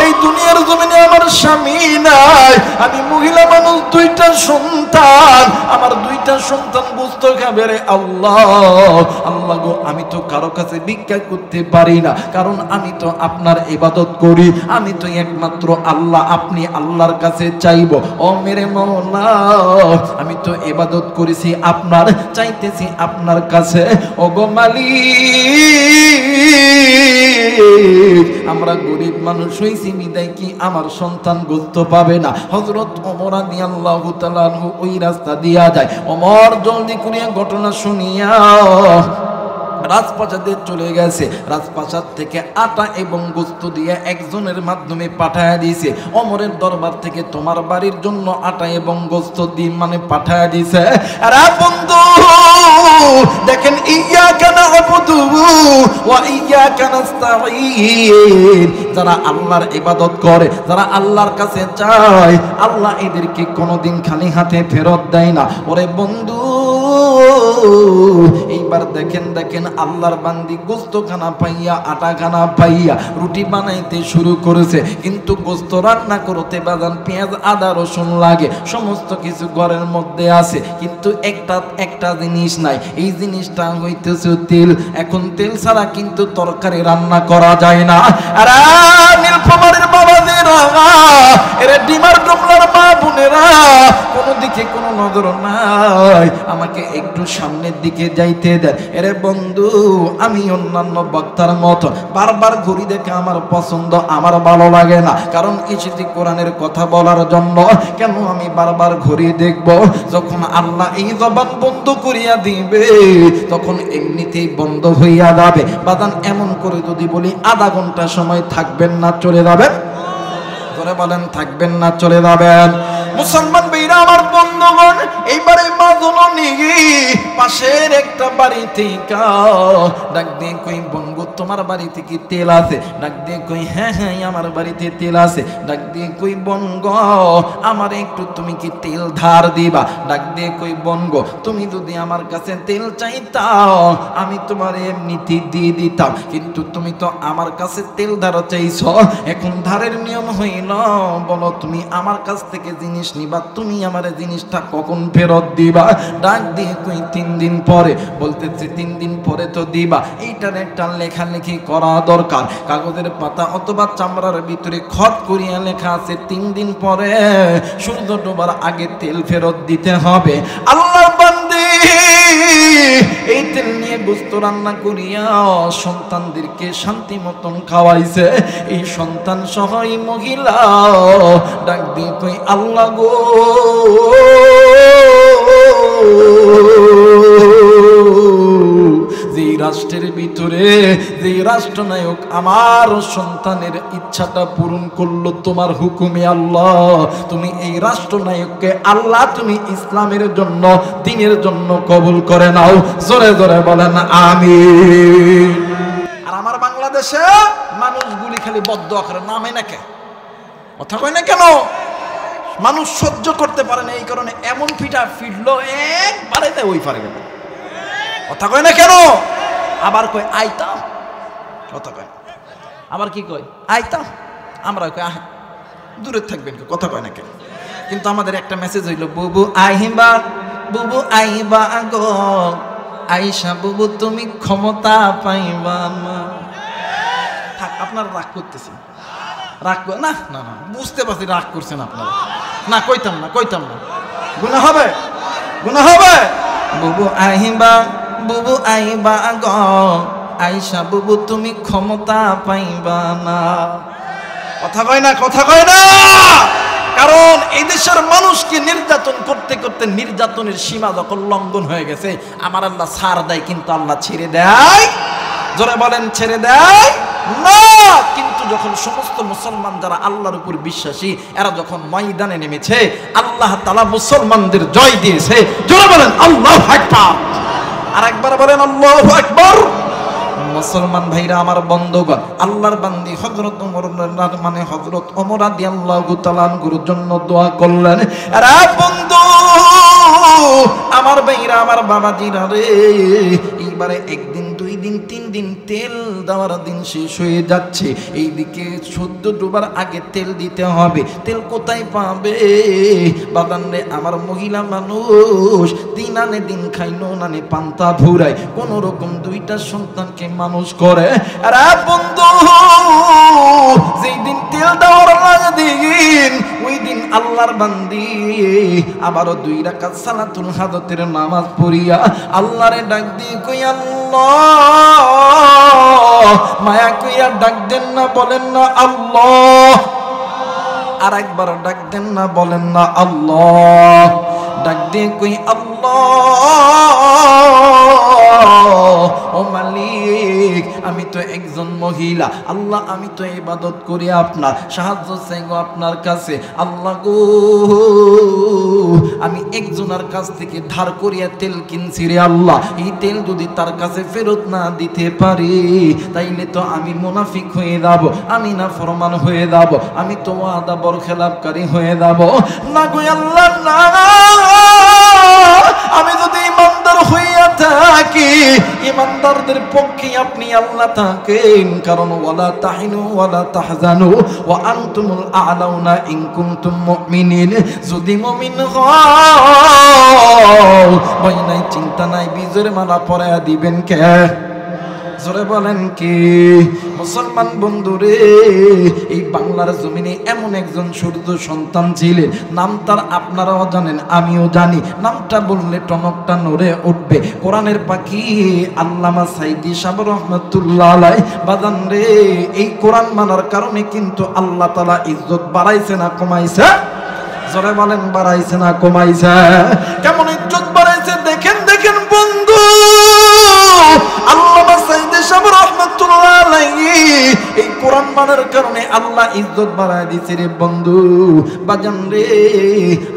[SPEAKER 1] এই দুনিয়ার জমিনে আমার স্বামী নাই, আমি মহিলা মানুষ, 2টা সন্তান, আমার 2টা সন্তান গোস্ত খাবে রে আল্লাহ। আল্লাহ গো, আমি তো কারো কাছে ভিক্ষা করতে পারি না, কারণ আমি তো আপনার ইবাদত করি, আমি তো একমাত্র আল্লাহ, আপনি আল্লাহর কাছে চাইব। ও মেরে মওলা, আমি তো ইবাদত করেছি আপনার, চাইতেছি আপনার কাছে। ও গো মালিক, আমরা গরিব মানুষ হইছি বিদায় কি আমার সন্তান গোস্ত পাবে না? হযরত ওমর রাদিয়াল্লাহু তাআলা আনহু ওই রাস্তা দিয়া যায়। ওমর জলদি করিয়া ঘটনা শুনিয়া রাজপ্রাসাদে চলে গেছে। রাজপ্রাসাদ থেকে আটা এবং গোস্ত দিয়ে একজনের মাধ্যমে পাঠায়া দিয়েছে। ওমরের দরবার থেকে তোমার বাড়ির জন্য আটা এবং গোস্ত দিয়ে পাঠায়া দিয়েছে। আরে বন্ধু, দেখেন, ইয়াকা না'বুদু ওয়া ইয়াকা নাস্তাঈন, যারা আল্লাহর ইবাদত করে, যারা আল্লাহর কাছে চায়, আল্লাহ এদেরকে কোনোদিন খালি হাতে ফেরত দেয় না। ওরে বন্ধু, এইবার দেখেন আল্লাহর বান্দি গোস্ত খানা পাইয়া, আটা খানা পাইয়া রুটি বানাইতে শুরু করেছে, কিন্তু গোস্ত রান্না করতে বাজান পেঁয়াজ আদা রসুন লাগে, সমস্ত কিছু ঘরের মধ্যে আছে, কিন্তু একটা জিনিস নাই, এই জিনিসটা হইতেছে তেল। এখন তেল ছাড়া কিন্তু তরকারি রান্না করা যায় না। আরে নীলফামারীর বাবাজিরা, এরে ডিমার ডুমলার মা বোনেরা, কোনো দিকে কোনো নজর নাই, আমাকে একটু সামনের দিকে যাইতে দেন। এরে বন্ধু, আমি অন্যান্য বক্তার মতো বারবার ঘুরি দেখে আমার পছন্দ, আমার ভালো লাগে না, কারণ এসেছি কোরআনের কথা বলার জন্য। কেন আমি বারবার ঘুরি দেখব? যখন আল্লাহ এই জবান বন্ধ করিয়া দিবে, তখন এমনিতেই বন্ধ হইয়া যাবে। বাদান এমন করে যদি বলি আধা ঘন্টা সময় থাকবেন না চলে যাবেন, ধরে বলেন থাকবেন না চলে যাবেন? মুসলমান ভাইরা আমার, বন্ধুগণ, এইবারে মা জননী পাশের একটা বাড়ি থেকে ডাক দিয়ে কই, বঙ্গু তোমার বাড়িতে কি তেল আছে? ডাক দিয়ে কই, হ্যাঁ হ্যাঁ আমার বাড়িতে তেল আছে। ডাক দিয়ে কই, বঙ্গ আমার একটু তুমি কি তেল ধার দিবা? ডাক দিয়ে কই, বঙ্গ তুমি যদি আমার কাছে তেল চাইতাও আমি তোমার এমনিতে দিয়ে দিতাম, কিন্তু তুমি তো আমার কাছে তেল ধার চাইছ। এখন ধারের নিয়ম হইল, বলো তুমি আমার কাছ থেকে জিনিস নিবা, তুমি আমার জিনিসটা কখন ফেরত দিবা? ডাক দিয়ে কই, 3 দিন পরে। বলতেছে 3 দিন পরে তো দিবা, এইটার একটা লেখালেখি করা দরকার, কাগজের পাতা অথবা চামড়ার ভিতরে খত করিয়া লেখা আছে 3 দিন পরে সূর্য ডোবার আগে তেল ফেরত দিতে হবে। আল্লাহর বান্দি এই তেল নিয়ে গোস্ত রান্না করিয়া সন্তানদেরকে শান্তি মতন খাওয়াইছে। এই সন্তান সহ এই মহিলা ডাক দিয়ে কই, আল্লাহ গো, রাষ্ট্রের ভিতরে যে রাষ্ট্রনায়ক আমার সন্তানের ইচ্ছাটা পূরণ করলো তোমার হুকুমে আল্লাহ, তুমি এই রাষ্ট্রনায়ককে আল্লাহ তুমি ইসলামের জন্য দ্বীনের জন্য কবুল করে নাও। জোরে জোরে বলেন আমিন। আর আমার বাংলাদেশে মানুষগুলি খালি বদদোয়া করে, নামে না কেন, কথা কয় না কেন? মানুষ সহ্য করতে পারে না, এই কারণে এমন পিঠা ফিরলো একবারে ওই পারে গেল, কথা কয় না কেন? আবার কয় আইতাম, কথা কয়, আবার কি কয় আইতাম, আমরা কয় আহ দূরে থাকবেন, কথা কয় না কেন? কিন্তু আমাদের একটা মেসেজ হইল, বুবু আইবা, বুবু আইবা গো, আইসা বুবু তুমি ক্ষমতা পাইবা না। থাক, আপনারা রাগ করতেছেন, রাগ না না না, বুঝতে পারছি রাগ করছেন আপনারা, না কইতাম না, কইতাম না, গুনাহ হবে, গুনাহ হবে। বুবু আইবা, বুবু আইবা গো, আইসা বুবু তুমি ক্ষমতা পাইবা না, কথা কয় না, কথা কয় না। কারণ এই দেশের মানুষকে নির্যাতন করতে করতে নির্যাতনের সীমা যখন লঙ্ঘন হয়ে গেছে, আমার আল্লাহ ছাড় দেয়, কিন্তু আল্লাহ ছেড়ে দেয়, জোরে বলেন ছেড়ে দেয় না। কিন্তু যখন সমস্ত মুসলমান যারা আল্লাহর উপর বিশ্বাসী, এরা যখন ময়দানে নেমেছে, আল্লাহ তাআলা মুসলমানদের জয় দিয়েছে। জোরে বলেন আল্লাহু আকবার, আর একবার বলেন আল্লাহু আকবার। মুসলমান ভাইরা আমার বন্ধুগণ, আল্লাহর বান্দি হযরত ওমর মানে হযরত ওমর রাদিয়াল্লাহু তাআলা আনহুর জন্য দোয়া করলেন। আরে বন্ধু আমার ভাইরা, আমার বাবাজিরা রে, এইবারে একদিন দুই দিন তিন দিন তেল দেওয়ার দিন শেষ হয়ে যাচ্ছে, এইদিকে সদ্য ডুবার আগে তেল দিতে হবে। তেল কোথায় পাবে বাবান রে? আমার মহিলা মানুষ দিন আনে দিন খাই, নুন আনে পান্তা ভুরায়, কোন রকম দুইটা সন্তানকে মানুষ করে। আরে বন্ধু যেই দিন তেল দেওয়ার দিন, ওই দিন আল্লাহর বান্দি আবারও 2 রাকাত সালাতুল হাজতের নামাজ পড়িয়া আল্লাহরে ডাক দিয়ে কই, আল্লাহ, মায়া কইয়া ডাক দেন না, বলেন না আল্লাহ, আর একবার ডাক দেন না, বলেন না আল্লাহ, ডাক দিয়ে কই আল্লাহ, ও মালিক আমি তো একজন মহিলা, আল্লাহ আমি তো ইবাদত করি, আপনার সাহায্য চাই গো আপনার কাছে, আল্লাহ গো আমি একজনের কাছ থেকে ধার করিয়া তেল কিনছি রে আল্লাহ, এই তেল যদি তার কাছে ফেরত না দিতে পারি তাইলে তো আমি মুনাফিক হয়ে যাব, আমি না ফরমান হয়ে যাব, আমি তো ওয়াদা বরখেলাপকারী হয়ে যাব। না গো আল্লাহ না, আমি যদি ইমানদার হইয়া থাকি, ইমানদারদের পক্ষে আপনি আল্লাহ থাকেন, কারণ ওয়ালা তাহিনু ওয়ালা তাহজানু ওয়া আনতুমুল আ'লাউনা ইন কুনতুম মুমিনিন, যদি মুমিন হও ভয় নাই চিন্তা নাই, বিজয়ের মালা পরায়া দিবেন কে? জোরে বলেন কি? মুসলমান বন্ধুরে, এই বাংলার জমিনে এমন একজন সূর্য সন্তান ছিলেন, নাম তার আপনারাও জানেন, আমিও জানি, নামটা বললে টনকটা নড়ে উঠবে, কোরআনের পাখি আল্লামা সাইদি সাহেব রহমাতুল্লাহ আলাইহি। বাজান রে, এই কোরআন মানার কারণে কিন্তু আল্লাহ তাআলা ইজ্জত বাড়াইছে না কমাইছে? জোরে বলেন বাড়াইছে না কমাইছে? কেমন ইজ্জত বাড়াইছে দেখেন, দেখেন বন্ধু, আল্লামা সাইদি সাহেব রহমাতুল্লাহ আলাইহি এই কোরআন মানার কারণে আল্লাহ ইজ্জত বাড়ায় দিয়েছে রে বন্ধু। বাজান রে,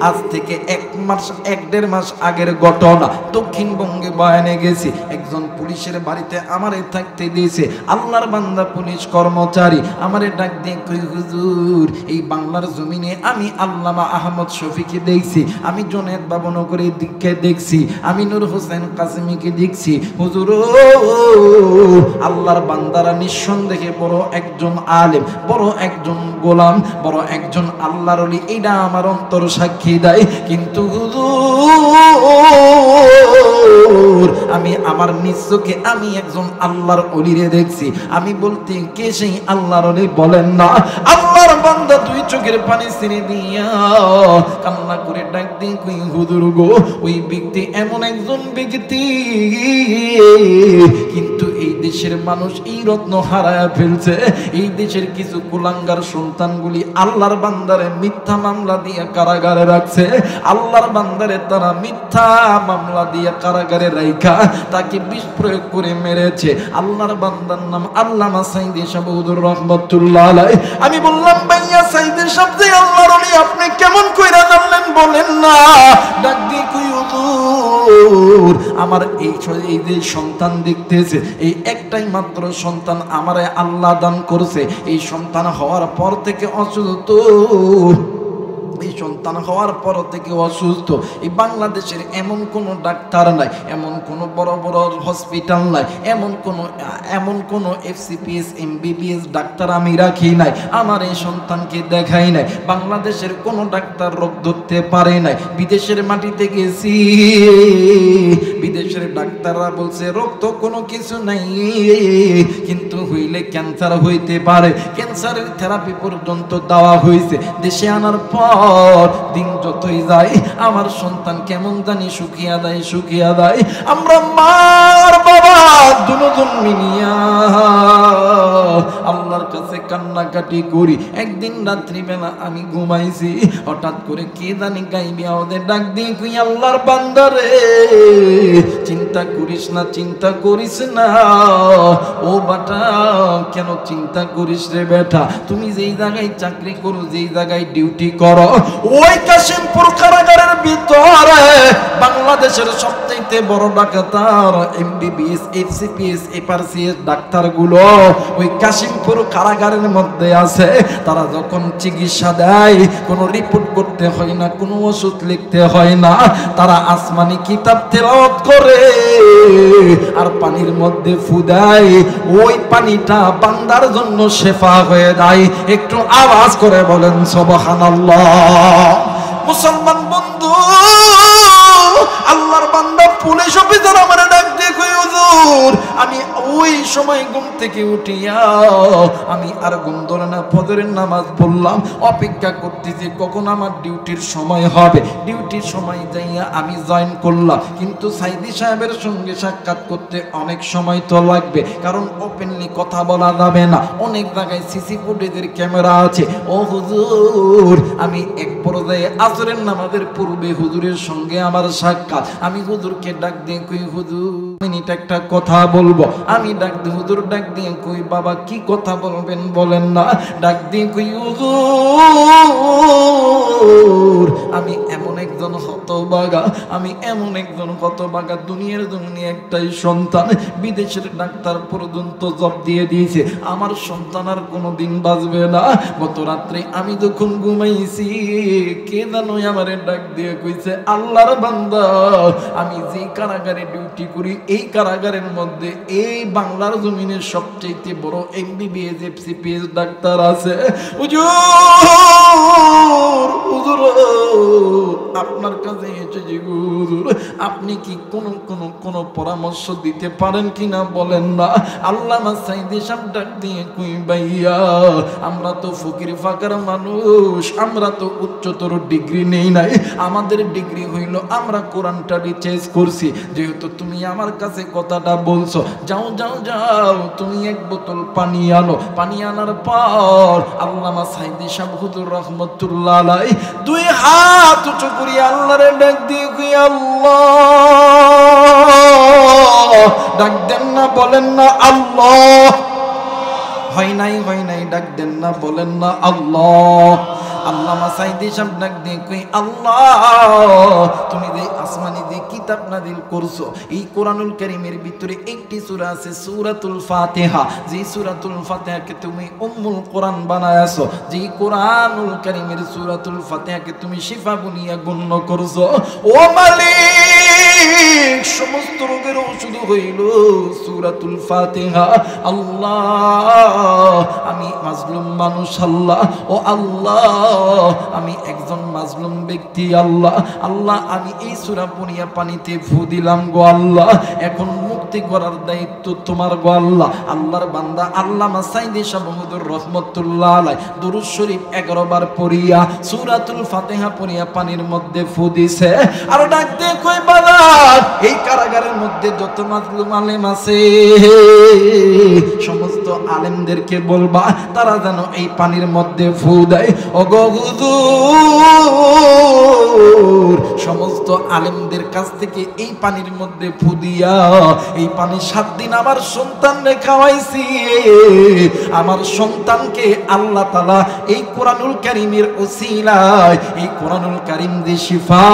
[SPEAKER 1] আজ থেকে 1.5 মাস আগের ঘটনা, দক্ষিণবঙ্গে বয়ানে গেছি, একজন পুলিশের বাড়িতে আমারে থাকতে দিয়েছে, আল্লাহর বান্দা পুলিশ কর্মচারী আমারে ডাক দিয়ে কই, হুজুর এই বাংলার জমিনে আমি আল্লামা আহমদ শফিকে দেখছি, আমি জুনায়েদ বাবনগরের দিকে দেখছি, আমি নূর হোসেন কাসেমীকে দেখছি, হুজুর আল্লাহর বান্দারা নিঃসন্দেহে বড় একজন আলেম, বড় একজন গোলাম, বড় একজন আল্লাহর ওলি, এইটা আমার অন্তর সাক্ষী দেয়। কিন্তু হুজুর আমি আমার নিজ চোখে আমি একজন আল্লাহর ওলিরে দেখছি, আমি বলতে কে সেই আল্লাহর ওলি বলেন না? আল্লাহর বান্দা 2 চোখের পানি ছেড়ে দিয়া কান্না করে ডাক দিয়ে কই, হুজুর গো ওই ব্যক্তি এমন একজন ব্যক্তি, কিন্তু এই দেশের মানুষ এই রত্ন হারায় ফেলছে, এই দেশের কিছু কুলাঙ্গার সন্তানগুলি আল্লাহর বান্দারে মিথ্যা মামলা দিয়ে কারাগারে রাখছে, আল্লাহর বান্দারে তারা মিথ্যা মামলা দিয়ে কারাগারে রাখা তাকে বিষ প্রয়োগ করে মেরেছে। আল্লাহর বান্দার নাম আল্লামা সাইদি সাহেব হুজুর রাহমাতুল্লাহ আলাইহি। আমি বললাম ভাইয়া সাইদি সাহেব যে আল্লাহর ওলি আপনি কেমন কইরা জানলেন বলেন না। ডাক দিয়ে কই হুজুর আমার এই যে সন্তান দেখতেছে এই একটাই মাত্র সন্তান আমারে আল্লাহ দান করছে। এই সন্তান হওয়ার পর থেকে অসুস্থ, এই সন্তান হওয়ার পর থেকে অসুস্থ। এই বাংলাদেশের এমন কোনো ডাক্তার নাই, এমন কোনো বড় বড় হসপিটাল নাই, এমন কোনো এফসিপিএস এমবিবিএস ডাক্তার আমি রাখি নাই, আমার এই সন্তানকে দেখাই নাই। বাংলাদেশের কোনো ডাক্তার রোগ ধরতে পারে নাই। বিদেশের মাটিতে গেছি, বিদেশের ডাক্তাররা বলছে রোগ তো কোনো কিছু নাই, কিন্তু হইলে ক্যান্সার হইতে পারে। ক্যান্সারের থেরাপি পর্যন্ত দেওয়া হয়েছে। দেশে আনার পর দিন যতই যায় আমার সন্তান কেমন জানি শুকিয়া দেয়। আমরা মার বাবা দুজন মিলিয়া আল্লাহর কাছে কান্নাকাটি করি। একদিন রাত্রিবেলা আমি ঘুমাইছি, হঠাৎ করে কে জানি গাইবি ওদের ডাক দিয়ে কই আল্লাহর বান্দারে চিন্তা করিস না ও বাটা, কেন চিন্তা করিস রে বেটা, তুমি যেই জায়গায় চাকরি করো, যেই জায়গায় ডিউটি করো, ওই কাশিমপুর কারাগারের ভিতরে বাংলাদেশের সবচেয়ে বড় ডাক্তার এমবিবিএস এফসিপিএস এফআরসিএস ডাক্তারগুলো ওই কাশিমপুর কারাগারের মধ্যে আছে। তারা যখন চিকিৎসা দেয় কোনো রিপোর্ট করতে হয় না, কোনো ওষুধ লিখতে হয় না, তারা আসমানি কিতাব তেলাওয়াত করে আর পানির মধ্যে ফু দেয়। ওই পানিটা বান্দার জন্য শেফা হয়ে যায়। একটু আওয়াজ করে বলেন সুবহানাল্লাহ। মুসলমান বন্ধু, আল্লাহর বান্দা পুলিশ অফিসার আমার ডাক দিয়ে কই হুজুর আমি ওই সময় ঘুম থেকে উঠিয়া আমি আর ঘুম ধরে না, ফজরের নামাজ পড়লাম, অপেক্ষা করতেছি কখন আমার ডিউটির সময় হবে। ডিউটির সময় যাইয়া আমি জয়েন করলাম, কিন্তু সাইদি সাহেবের সঙ্গে সাক্ষাৎ করতে অনেক সময় তো লাগবে, কারণ ওপেনলি কথা বলা যাবে না। অনেক জায়গায় সিসি ফুটেজের ক্যামেরা আছে। ও হুজুর আমি এক পর্যায়ে আসরের নামাজের পূর্বে হুজুরের সঙ্গে আমার সাক্ষাৎ। আমি হুজুরকে ডাক দিয়ে কই হুজুর মিনিট একটা কথা বলবো। আমি ডাক দিয়ে হুজুর ডাক দিয়ে কই বাবা কি কথা বলবেন বলেন না। ডাক দিয়ে কই হুজুর আমি এমন একজন হতভাগা, দুনিয়ার জন্য একটাই সন্তান, বিদেশের ডাক্তার পর্যন্ত জব দিয়ে দিয়েছে, আমার সন্তান আর কোনোদিন বাঁচবে না। গত রাত্রে আমি যখন ঘুমাইছি কে জানো আমারে ডাক দিয়ে কইছে আল্লাহর বান্দা আমি যে কারাগারে ডিউটি করি এই কারাগারের মধ্যে এই বাংলার জমিনের সবচেয়ে বড় এমবিবিএস এফসিপিএস ডাক্তার আছে। হুজুর আপনার কাছে এসেছি হুজুর, আপনি কি কোন পরামর্শ দিতে পারেন কিনা বলেন না। আল্লামা সাইদি সাহেব ডাক দিয়ে কই ভাইয়া আমরা তো ফকির ফাকার মানুষ, আমরা তো উচ্চতর ডিগ্রি নেই নাই, আমাদের ডিগ্রি হইল আমরা কোরআনটা রিচার্জ করছি। যেহেতু তুমি আমার কাছে কথাটা বলছো, যাও তুমি এক বোতল পানি আনো। পানি আনার পর আল্লামা সাইদি সাহেব হুজুর রাহমাতুল্লাহ আলাইহি দুই হাত উঁচু করে আল্লাহরে ডাক দিয়ে কই আল্লাহ, ডাক দেন না বলেন না আল্লাহ, হয় নাই ডাক দেন না বলেন না আল্লাহ। আল্লামা সাইদি সাহেব ডাক দিয়ে কই আল্লাহ তুমি যে আসমানি যে কিতাব নাযিল করছো এই কোরআনুল কারীমের ভিতরে একটি সূরা আছে সূরাতুল ফাতিহা, যে সূরাতুল ফাতিহাকে তুমি উম্মুল কোরআন বানায়াছো, যে কোরআনুল কারীমের সূরাতুল ফাতিহাকে তুমি শিফা বুনিয়া গণ্য করছো। ও মালিক সমস্ত রোগের ওষুধ হইল সূরাতুল ফাতিহা। আল্লাহ আমি মাজলুম মানুষ আল্লাহ, ও আল্লাহ আমি একজন মাজলুম ব্যক্তি আল্লাহ, আমি এই সূরা পড়িয়া পানিতে ফু দিলাম গো আল্লাহ, এখন মুক্তি করার দায়িত্ব তোমার গো আল্লাহ। আল্লাহর বান্দা আল্লামা সাইদি সাহেব হুজুর রাহমাতুল্লাহ আলাইহি দুরূদ শরীফ 11 বার পড়িয়া সূরাতুল ফাতিহা পড়িয়া পানির মধ্যে ফু দিছে। আর ডাক দিয়ে কই বাবা এই কারাগারের মধ্যে মধ্যে যত মাজলুম আলেম আছে সমস্ত আলেমদেরকে বলবা তারা যেন এই পানির মধ্যে ফু দেয়। ওগো হুজুর, সমস্ত আলেমদের কাছ থেকে এই পানির মধ্যে ফু দিয়া এই পানি 7 দিন আমার সন্তানকে খাওয়াইছি। আমার সন্তানকে আল্লাহ তাআলা এই কোরআনুল কারীমের ওসিলায়, এই কোরআনুল কারীম যে শিফা,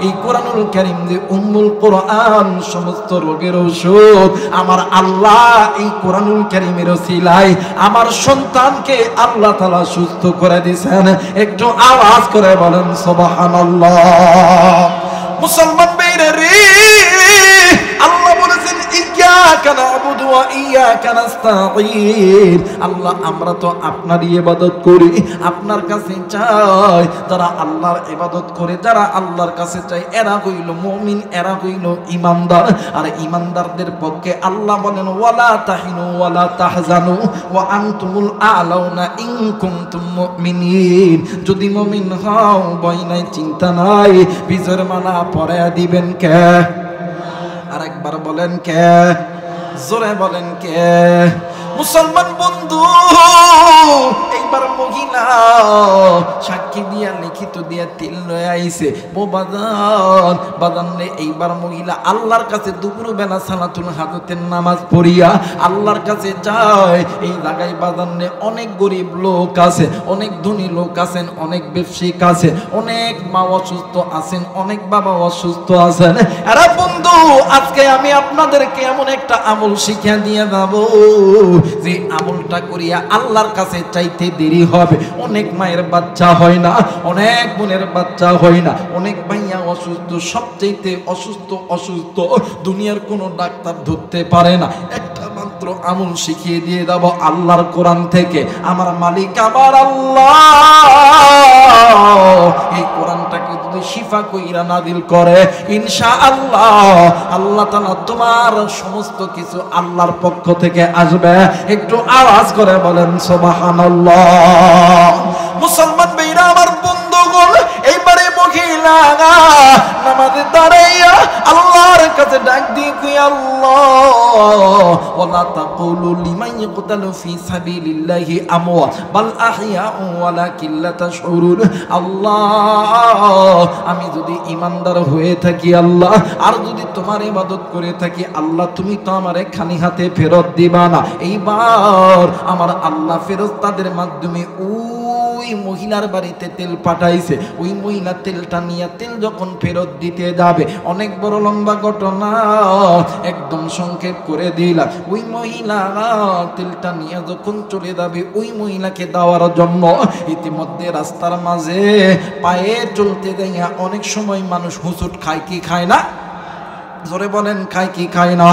[SPEAKER 1] এই কোরআনুল কারীম যে উম্মুল কোরআন, সমস্ত রোগের ঔষধ, আমার আল্লাহ এই কোরআনুল কারীমের ওসিলায় আমার সন্তানকে আল্লাহ তাআলা সুস্থ করে দিয়েছেন। একটু আওয়াজ করে বলেন সুবহানাল্লাহ। মুসলমান ভাইরা রে, আল্লাহ বলেছেন ইয়্যাকা না'বুদু ওয়া ইয়্যাকা নাস্তাঈন। আল্লাহ আমরা তো আপনারই ইবাদত করি, আপনার কাছে চাই। যারা আল্লাহর ইবাদত করে, যারা আল্লাহর কাছে চাই, এরা হইল মুমিন, এরা হইল ঈমানদার। আর ঈমানদারদের পক্ষে আল্লাহ বলেন ওয়ালা তাহিনু ওয়ালা তাহজানু ওয়া আনতুমুল আ'লাউনা ইন কুনতুম মুমিনিন। যদি মুমিন হও ভয় নাই, চিন্তা নাই, বিজয়ের মালা পরায়া দিবেন কে? আরেকবার বলেন কে? জোরে বলেন কে? মুসলমান বন্ধু, এইবার মহিলা সাক্ষী দিয়া লিখিত দিয়া তিল লয়ে আইছে। ও বাদান বাদান রে, এইবার মহিলা আল্লাহর কাছে দুপুর বেলা সালাতুল হাজতের নামাজ পড়িয়া আল্লাহর কাছে যায়। এই জায়গায় বাদান রে অনেক গরিব লোক আছে, অনেক ধনী লোক আছেন, অনেক ব্যবসায়িক আছে, অনেক মা অসুস্থ আছেন, অনেক বাবা অসুস্থ আছেন। এরা বন্ধু, আজকে আমি আপনাদেরকে এমন একটা আমল শিখিয়ে দিয়ে যাব যে আমলটা করিয়া আল্লাহর কাছে চাইতে দেরি হবে। অনেক মায়ের বাচ্চা হয় না, অনেক বোনের বাচ্চা হয় না, অনেক ভাইয়া অসুস্থ, সবচাইতে অসুস্থ দুনিয়ার কোনো ডাক্তার ধরতে পারে না। একটা মাত্র আমল শিখিয়ে দিয়ে যাব আল্লাহর কোরআন থেকে। আমার মালিক আমার আল্লাহ এই কোরআনটাকে যদি শিফা কইরা নাযিল করে, ইনশাআল্লাহ আল্লাহ তাআলা তোমার সমস্ত কিছু আল্লাহর পক্ষ থেকে আসবে। একটু আওয়াজ করে বলেন সুবহানাল্লাহ। মুসলমান ভাইরা আমার বন্ধুগণ, এইবারে মহিলা নামাজে দাঁড়াইয়া আল্লাহর কাছে ডাক দিয়ে কই আল্লাহ ওয়ালা তাকুলু লিমান ইয়াকতালু ফি সাবিলিল্লাহি আমওয়াত বাল আহইয়াউ ওয়ালাকিন লা তাশউরুন। আল্লাহ আমি যদি ঈমানদার হয়ে থাকি আল্লাহ, আর যদি তোমার ইবাদত করে থাকি আল্লাহ, তুমি তো আমারে খালি হাতে ফেরত দিবা না। এইবার আমার আল্লাহ ফেরেশতাদের মাধ্যমে ওই মহিলার বাড়িতে তেল পাঠাইছে। ওই মহিলা তেলটা নিয়ে তেল যখন ফেরত দিতে যাবে, অনেক বড় লম্বা ঘটনা, একদম সংক্ষেপ করে দিলাম। ওই মহিলা তেলটা নিয়ে যখন চলে যাবে ওই মহিলাকে দেওয়ার জন্য, ইতিমধ্যে রাস্তার মাঝে পায়ে চলতে দেয়া অনেক সময় মানুষ হুঁচট খায় কি খায় না? জোরে বলেন খায় কি খায় না?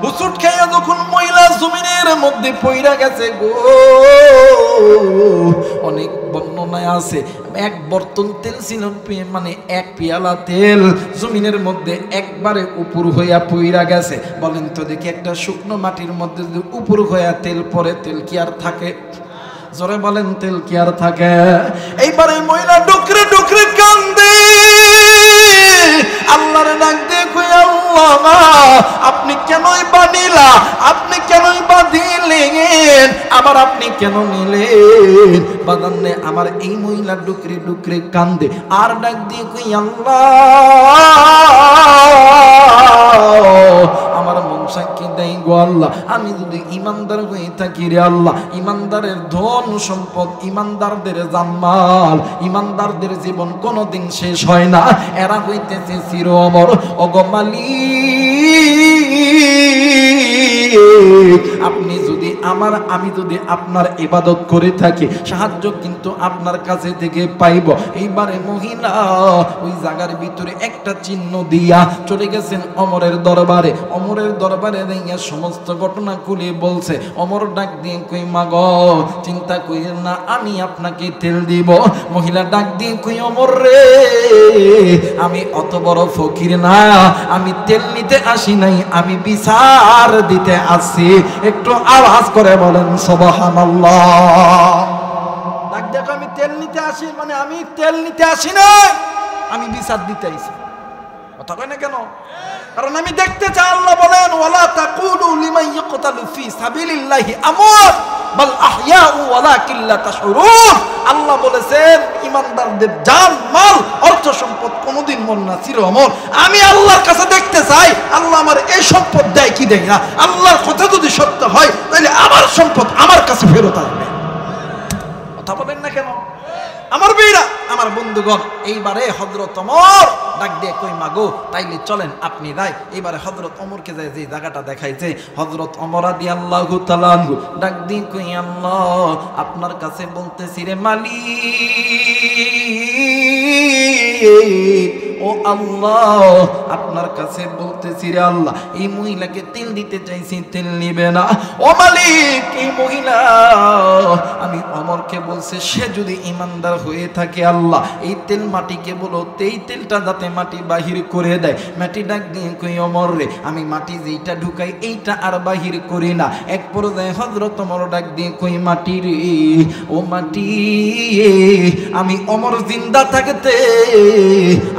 [SPEAKER 1] হুঁচট খাইয়া যখন মহিলা জমিনের মধ্যে পইরা গেছে গো, অনেক বর্ণনায় আছে এক বর্তন তেল ছিল, মানে এক পেয়ালা তেল জমিনের মধ্যে একবারে উপর হইয়া পইরা গেছে। বলেন তো দেখি, একটা শুকনো মাটির মধ্যে যদি উপর হইয়া তেল পড়ে, তেল কি আর থাকে? জোরে বলেন তেল কি আর থাকে? এইবারে মহিলা ডুকরে ডুকরে কান্দে, আল্লাহর ডাক দিয়ে কই আল্লাহ আপনি কেনই বানিলা, আপনি কেনই বাঁধিলেন, আবার আপনি কেন নিলেন? বাদান্নে আমার এই মহিলা ডুকরে ডুকরে কান্দে আর ডাক দিয়ে কই আল্লাহ আমার মন সাক্ষী দেয় গো আল্লাহ, আমি যদি ঈমানদার হয়ে থাকি রে আল্লাহ, ঈমানদারের ধন সম্পদ, ঈমানদারদের জানমাল, ঈমানদারদের জীবন কোনোদিন শেষ হয় না, এরা হইতেছে চির অমর। ওগো মালিক আপনি যদি আমি যদি আপনার ইবাদত করে থাকি, সাহায্য কিন্তু আপনার কাছে থেকে পাইব। এইবারে মহিলা ওই জায়গার ভিতরে একটা চিহ্ন দিয়া চলে গেছেন অমরের দরবারে। অমরের দরবারে দিয়া সমস্ত ঘটনা খুলে বলছে। অমর ডাক দিয়ে কই মাগো চিন্তা কইরেন না, আমি আপনাকে তেল দিব। মহিলা ডাক দিয়ে কই অমর রে, আমি অত বড় ফকির না, আমি তেল নিতে আসি নাই, আমি বিচার দিতে আসি। একটু আওয়াজ করে বলেন সুবহানাল্লাহ। ডাক দেখো, আমি তেল নিতে আসি, মানে আমি তেল নিতে আসি না, আমি বিচার দিতে আইছি। কথা কয় না কেন? কারণ আমি দেখতে চাই, আল্লাহ বলেন ওয়ালা তাকুলু লিমান ইয়াকতালু ফি সাবিলিল্লাহি আমওয়াত বাল আহইয়াউ ওয়ালাকিন লা তাশউরুন। আল্লাহ বলেছেন ঈমানদারদের জান মাল অর্থ সম্পদ কোনোদিন মর না, চির অমর। আমি আল্লাহর কাছে দেখতে চাই আল্লাহ আমার এই সম্পদ দেয় কি দেয় না। আল্লাহর কথা যদি সত্য হয় তাহলে আমার সম্পদ আমার কাছে ফেরত আসবে। কথা বলেন না কেন আমার ভাইরা, আমার বন্ধুগণ? এইবারে হযরত ওমর ডাক দিয়ে কই মাগো তাইলে চলেন আপনি রাই। এইবারে হযরত ওমরকে যায় যে জায়গাটা দেখাইছে, হযরত ওমর রাদিয়াল্লাহু তাআলা আনহু ডাক দিয়ে কই আল্লাহ আপনার কাছে বলতেছি রে মালিক, ও আল্লাহ আপনার কাছে বলতেছি রে আল্লাহ, এই মহিলাকে তেল দিতে চাইছি তেল নিবে না। ও মালিক, এই মহিলা আমি ওমরকে বলছে সে যদি ঈমানদার হয়ে থাকে আল্লাহ এই তেল মাটিকে বলো এই তেলটা যাতে মাটি বাহির করে দেয়। মাটি ডাক দিয়ে কই ওমর রে আমি মাটি যেইটা ঢুকাই এইটা আর বাহির করি না। এক পর্যায়ে হযরত ওমর ডাক দিয়ে কই মাটি রে, ও মাটি আমি ওমর জিন্দা থাকতে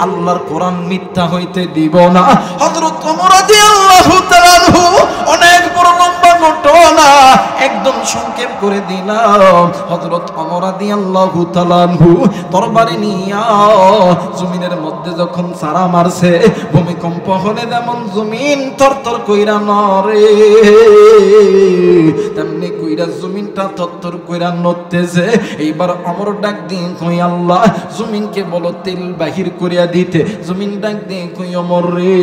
[SPEAKER 1] আল্লাহর কোরআন মিথ্যা হইতে দিব না। হযরত ওমর রাদিয়াল্লাহু তাআলা আনহু অনেক বড় লম্বা ঘটনা একদম সংক্ষেপ করে দিলাম। হযরত ওমর রাদিয়াল্লাহু তাআলা আনহু তরবারি নিয়া জমিনের মধ্যে যখন সারা মারছে, ভূমিকম্প হলে যেমন জমিন থরথর কইরা নড়ে তেমনি কইরা জমিনটা থরথর কইরা নড়তেছে। এইবার ওমর ডাক দিয়ে কই আল্লাহ জমিনকে বলো তেল বাহির করিয়া দিতে। জমিন ডাক দিয়ে কই ওমর রে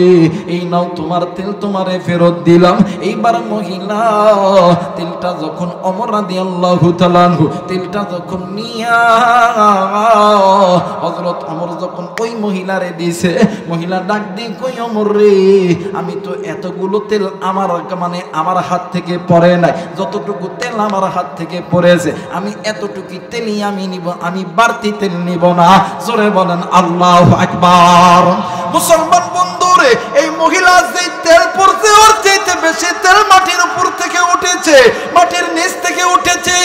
[SPEAKER 1] এই নাও তোমার তেল তোমারে ফেরত দিলাম। এইবার মহিলা তেলটা যখন ওমর রাদিয়াল্লাহু তাআলা আনহু তেলটা যখন নিয়া হযরত ওমর যখন ওই মহিলারে দিছে, মহিলা ডাক দিয়ে কই ওমর রে আমি তো এতগুলো তেল আমার হাত থেকে পড়ে নাই, যতটুকু তেল আমার হাত থেকে পড়েছে আমি এতটুকু তেলই আমি নিব, আমি বাড়তি তেল নিব না। জোরে বলেন আল্লাহু আকবার। মুসলমান বন্ধুরে এই মহিলা যে তেল পড়ছে ওর চাইতে বেশি তেল মাটির উপর থেকে উঠেছে, মাটির নিচ থেকে উঠেছে।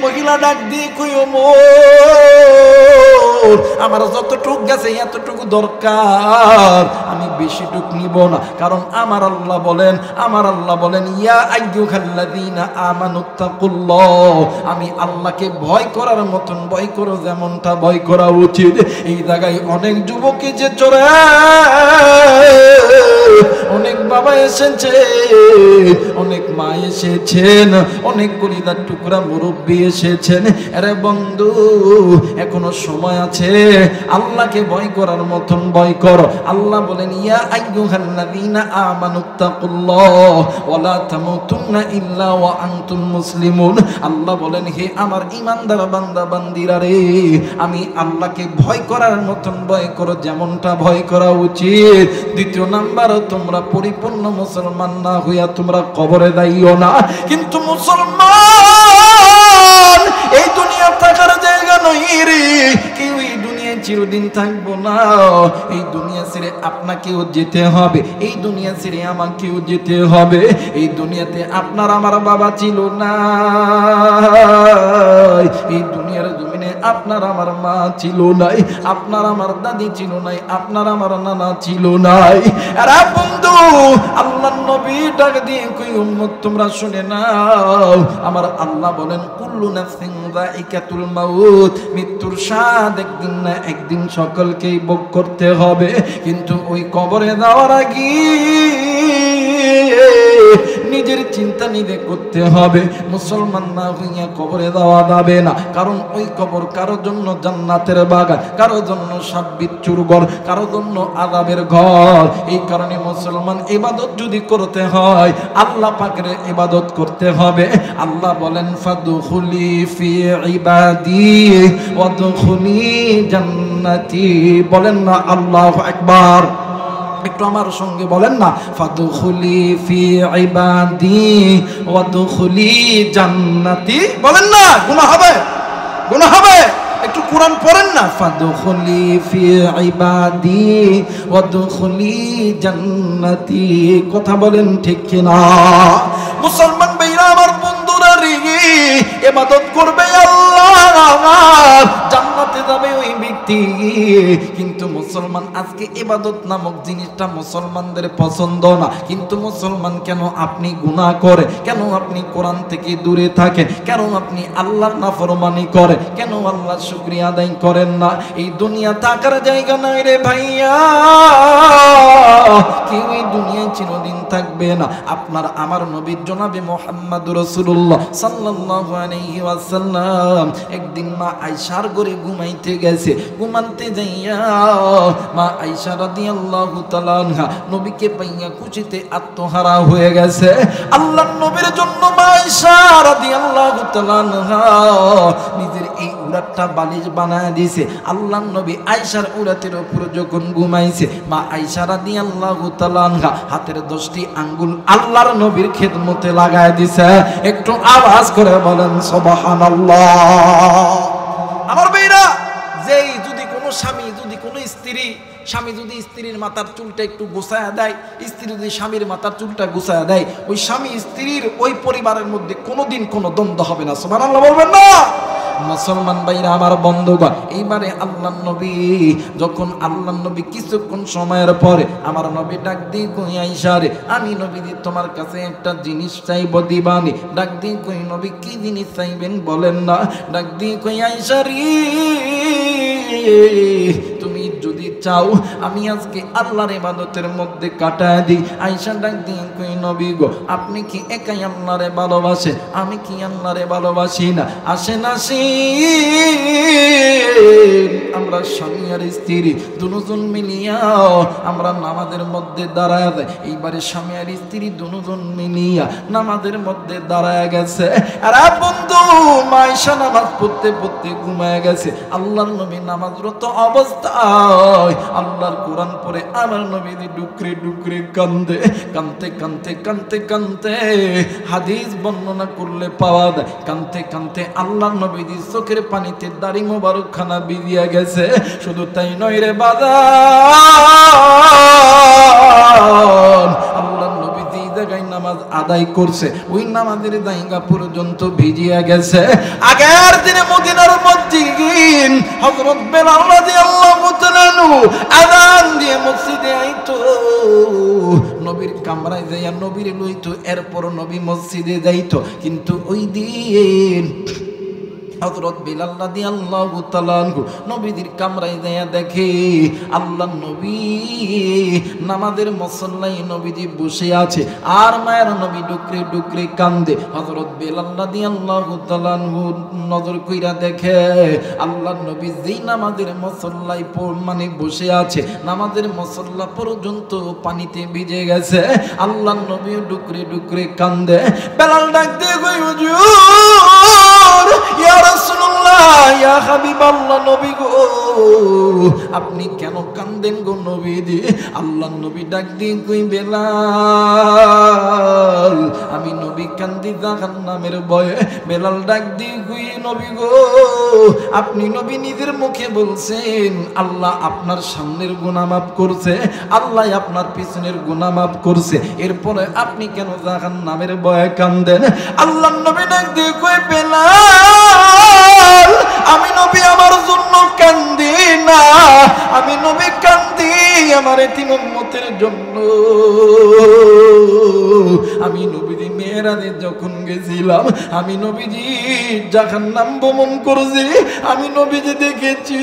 [SPEAKER 1] মহিলা ডাক দিয়ে কই ওমর আমার যতটুক গেছে এতটুকু দরকার, আমি বেশিটুক নিব না। কারণ আমার আল্লাহ বলেন ইয়া আইয়ুহাল্লাযীনা আমানুত্তাকুল্লাহ, আমি আল্লাহকে ভয় করার মতন ভয় করো যেমনটা ভয় করা উচিত। এই জায়গায় অনেক যুবকই যে চলে, অনেক বাবা এসেছে, অনেক মা এসেছেন, অনেক কলিজার টুকরা মুরব্বী এসেছেন। আরে বন্ধু এখনো সময় আছে, আল্লাহকে ভয় করার মতন ভয় করো। আল্লাহ বলেন ইয়া আইয়ুহাল্লাযীনা আমানুত্তাকুল্লাহ ওয়া লা তামুতুন্না ইল্লা ওয়া আনতুম মুসলিমুন। আল্লাহ বলেন হে আমার ঈমানদার বান্দা বান্দিরা রে আমি আল্লাহকে ভয় করার মতন ভয় করো যেমনটা ভয় করা উচিত। দ্বিতীয় নাম্বার তোমরা পরিপূর্ণ মুসলমান না হইয়া তোমরা কবরে যাইও না। কিন্তু মুসলমান এই দুনিয়া থাকার জায়গা নয় রে, কেউ এই দুনিয়ায় চিরদিন থাকবো না। এই দুনিয়া ছেড়ে আপনাকেও যেতে হবে, এই দুনিয়া ছেড়ে আমাকেও যেতে হবে। এই দুনিয়াতে আপনার আমার বাবা ছিল না, এই দুনিয়ার জমিনে আপনার আমার মা ছিল নাই, আপনার আমার দাদি ছিল নাই, আপনার আমার নানা ছিল নাই। আরে বন্ধু আল্লাহর নবী ডাক দিয়ে কই উম্মত তোমরা শুনে নাও, আমার আল্লাহ বলেন কুল্লু নাফসিন যায়িকাতুল মাউত, মৃত্যুর স্বাদ একদিন না একদিন সকলকেই ভোগ করতে হবে। কিন্তু ওই কবরে যাওয়ার আগে নিজের চিন্তা নিজে করতে হবে। মুসলমান না হইয়া কবরে যাওয়া যাবে না, কারণ ওই কবর কারোর জন্য জান্নাতের বাগান, কারোর জন্য সাপ বিচ্ছুর ঘর, কারোর জন্য আযাবের ঘর। এই কারণে মুসলমান ইবাদত যদি করতে হয় আল্লাহ পাকের ইবাদত করতে হবে। আল্লাহ বলেন ফাদখুলি ফি ইবাদি ওয়াদখুলি জান্নাতি। বলেন না আল্লাহু আকবার। একটু আমার সঙ্গে বলেন না ফাদখুলি ফি ইবাদি ওয়াদখুলি জান্নাতি। বলেন না, গুনাহ হবে, গুনাহ হবে। একটু কোরআন পড়েন না, ফাদখুলি ফি ইবাদি ওয়াদখুলি জান্নাতি। কথা বলেন ঠিক কিনা? মুসলমান ভাইরা আমার বন্ধুরা রে ইবাদত করবে আল্লাহ, জান্নাতে যাবে ওই ব্যক্তি। কিন্তু মুসলমান আজকে ইবাদত নামক জিনিসটা মুসলমানদের পছন্দ না, কিন্তু মুসলমান কেন আপনি গুনাহ করে, কেন আপনি কোরআন থেকে দূরে থাকেন, কেন আপনি আল্লাহর নাফরমানি করে, কেন আল্লাহর শুকরিয়া আদায় করেন না? এই দুনিয়া থাকার জায়গা নয় রে ভাইয়া, কেউ এই দুনিয়ায় চিরদিন থাকবে না। আপনার আমার নবী জনাবে মুহাম্মদুর রাসূলুল্লাহ সাল্লাল্লাহু আলাইহি ওয়াসাল্লাম একদিন মা আয়েশার ঘরে ঘুমাইতে গেছে। ঘুমাতে যাইয়া মা আয়েশা রাদিয়াল্লাহু তাআলা আনহা নবীকে পাইয়া খুশিতে আত্মহারা হয়ে গেছে। আল্লাহর নবীর জন্য মা আয়েশা রাদিয়াল্লাহু তাআলা আনহা নিজের এই উরাতটা বালিশ বানায় দিয়েছে। আল্লাহর নবী আয়েশার উরাতের উপর যখন ঘুমাইছে, মা আয়েশা রাদিয়াল্লাহু তাআলা আনহা হাতের 10টি আঙ্গুল আল্লাহর নবীর খেদমতে লাগায় দিয়েছে। একটু আওয়াজ করে বলেন সুবহানাল্লাহ। আমার ভাইরা, যেই যদি কোনো স্বামী, যদি কোনো স্বামী যদি স্ত্রীর মাথার চুলটা একটু গোছায়া দেয়, স্ত্রী যদি স্বামীর মাথার চুলটা গোছায়া দেয়, ওই স্বামী স্ত্রীর ওই পরিবারের মধ্যে কোনোদিন কোনো দ্বন্দ্ব হবে না। সুবহানাল্লাহ বলবেন না? মুসলমান ভাইরা আমার বন্ধুগণ, এইবারে আল্লাহর নবী যখন আল্লাহর নবী কিছুক্ষণ সময়ের পরে আমার নবী ডাক দিয়ে কই আয়েশা রে, আমি নবী তোমার কাছে একটা জিনিস চাইব, দিবানি? ডাক দিয়ে কই নবী কি জিনিস চাইবেন বলেন না? ডাক দিয়ে কই আয়েশা রে, তুমি যদি চাও আমি আজকে আল্লাহর ইবাদতের মধ্যে কাটায় দিই। আয়েশা ডাক দিয়ে কই নবী গো, আপনি কি একাই আল্লাহরে ভালোবাসেন? আমি কি আল্লাহরে ভালোবাসি না? আসেন আমরা স্বামী আর স্ত্রী দুজন মিলিয়া আমরা নামাজের মধ্যে দাঁড়ায় দেয়। এইবারে স্বামী আর স্ত্রী দুজন মিলিয়া নামাজের মধ্যে দাঁড়ায় গেছে। আর বন্ধু মা আয়েশা নামাজ পড়তে পড়তে ঘুমায় গেছে। আল্লাহর নবী নামাজরত অবস্থায় আল্লাহর কোরআন পড়ে আমার নবী ডুকরে ডুকরে কান্দে, কানতে কানতে কানতে কানতে হাদিস বর্ণনা করলে পাওয়া যায়, কানতে কানতে আল্লাহর নবীর চোখের পানিতে দাড়ি মোবারক খানা ভিজিয়া গেছে। শুধু তাই নয় রে বাজার, আল্লাহর নবী যে জায়গায় নামাজ আদায় করছে ওই নামাজের জায়গা পর্যন্ত ভিজিয়া গেছে। আগের দিনে মদিনার মসজিদ হযরত বেলাল রাদিয়াল্লাহু তাআলা আযান দিয়ে মসজিদে আইতো, নবীর কামরায় যাইয়া নবীর লইতো, এরপর নবী মসজিদে যাইতো। কিন্তু ওই দিন হযরত বেলাল রাদিয়াল্লাহু তাআলা নবীর কামরায় যাইয়া দেখে আল্লাহর নবী নামাজের মুসল্লায় নবীজি বসে আছে, আর মায়ের নবী ডুকরে ডুকরে কান্দে। হযরত বেলাল রাদিয়াল্লাহু তাআলা নজর কইরা দেখে আল্লাহর নবী যেই নামাজের মুসল্লায় মানে বসে আছে, নামাজের মুসল্লা পর্যন্ত পানিতে ভিজে গেছে। আল্লাহর নবী ডুকরে ডুকরে কান্দে। বেলাল ডাক দিয়ে কই, হুজুর ইয়া রাসূলুল্লাহ, ইয়া হাবিবাল্লাহ, নবী গো আপনি কেন কান্দেন গো নবীজি? আল্লাহর নবী ডাক দিয়ে কই, বেলাল আমি নবী কান্দি জাহান্নামের ভয়ে। বেলাল ডাক দিয়ে কই, নবী গো আপনি নবী নিজের মুখে বলছেন আল্লাহ আপনার সামনের গুনাহ মাফ করছে, আল্লাহ আপনার পিছনের গুনাহ মাফ করছে, এরপরে আপনি কেন জাহান্নামের ভয়ে কান্দেন? আল্লাহর নবী ডাক দিয়ে কই, বেলাল আমি নবী আমার জন্য কান্দি না, আমি নবী কান্দি আমার এতিম উম্মতের জন্য। আমি নবীজি মেরাজে যখন গেছিলাম, আমি নবীজি জাহান্নাম ভ্রমণ করেছি, আমি নবীজি দেখেছি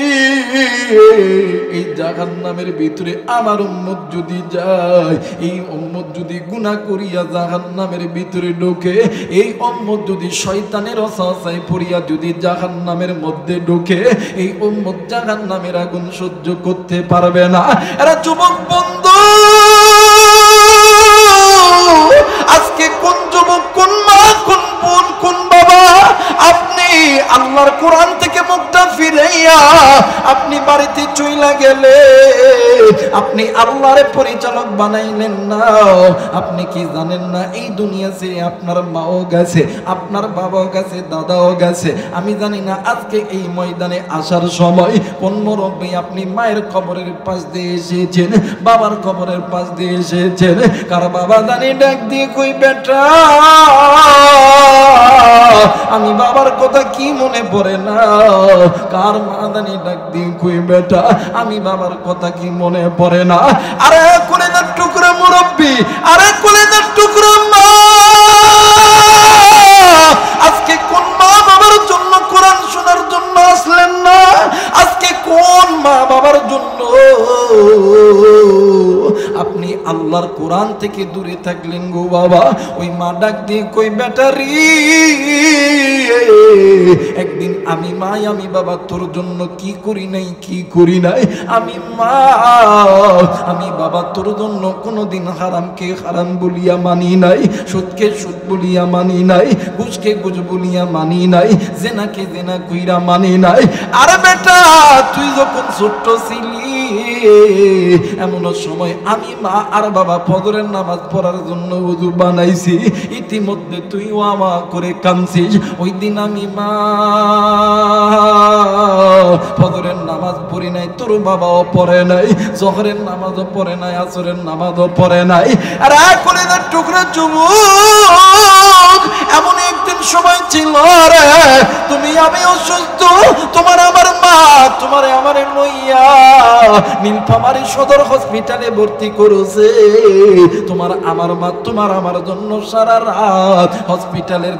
[SPEAKER 1] এই জাহান্নামের ভিতরে আমার উম্মত যদি যায়, এই উম্মত যদি গুনাহ করিয়া জাহান্নামের ভিতরে ঢোকে, এই উম্মত যদি শয়তানের ওয়াসওয়াসায় পড়িয়া যদি জাহান্নামের মধ্যে ঢোকে, এই উম্মত জাহান্নামের আগুন সহ্য করতে পারবে না। এরা যুবক বন্ধু, আজকে কোন যুবক, কোন মা, কোন বোন, কোন বাবা আপনি আল্লাহর কোরআন থেকে মুখটা ফিরাইয়া আপনি বাড়িতে চইলা গেলে, আপনি আল্লাহরে পরিচালক বানাইলেন না। আপনি কি জানেন না এই দুনিয়া ছেড়ে আপনার মাও গেছে, আপনার বাবাও গেছে, দাদাও গেছে। আমি জানি না আজকে এই ময়দানে আসার সময় কোন মুরব্বী আপনি মায়ের কবরের পাশ দিয়ে এসেছেন, বাবার কবরের পাশ দিয়ে এসেছেন। কার বাবা জানি ডাক দিয়ে কই, বেটা আমি বাবার কথা কি মনে পড়ে না? কার মা জানি ডাক দিয়ে দিয়ে কই বেটা আমি বাবার কথা কি মনে পড়ে না? আরে কলিজার টুকরা মুরব্বি, আরে কলিজার টুকরা মা, আজকে কোন মা বাবার জন্য কোরআন শোনার জন্য আসলেন না? আজকে কোন মা বাবার জন্য আপনি আল্লাহর কোরআন থেকে দূরে থাকলেন গো বাবা? ওই মা ডাক দিয়ে কই বেটারি, একদিন আমি মা আমি বাবা তোর জন্য কি করি নাই, কি করি নাই? আমি মা আমি বাবা তোর জন্য কোনোদিন হারামকে হারাম বলিয়া মানি নাই, সুদকে সুদ বলিয়া মানি নাই, ঘুষকে ঘুষ বলিয়া মানি নাই, জেনাকে জেনা কইরা মানি নাই। আরে বেটা তুই যখন ছোট্ট ছিলি এমন সময় আমি মা আর বাবা ফজরের নামাজ পড়ার জন্য ওযু বানাইছি, ইতিমধ্যে তুই ওয়া করে কাঁদছিস। ওই দিন আমি মা ফজরের নামাজ পড়ি নাই, তোর বাবাও পড়ে নাই, জোহরের নামাজও পড়ে নাই, আসরের নামাজও পড়ে নাই। আর কলিজার টুকরা যুবক, এমন একদিন সময় ছিল রে তুমি আমি অসুস্থ, তোমার আমার মা তোমারে আমারে লইয়া নীলফামারী সদর হসপিটালে ভর্তি করেছে। তোমার আমার মা তোমার আমার জন্য সারা রাত হসপিটালের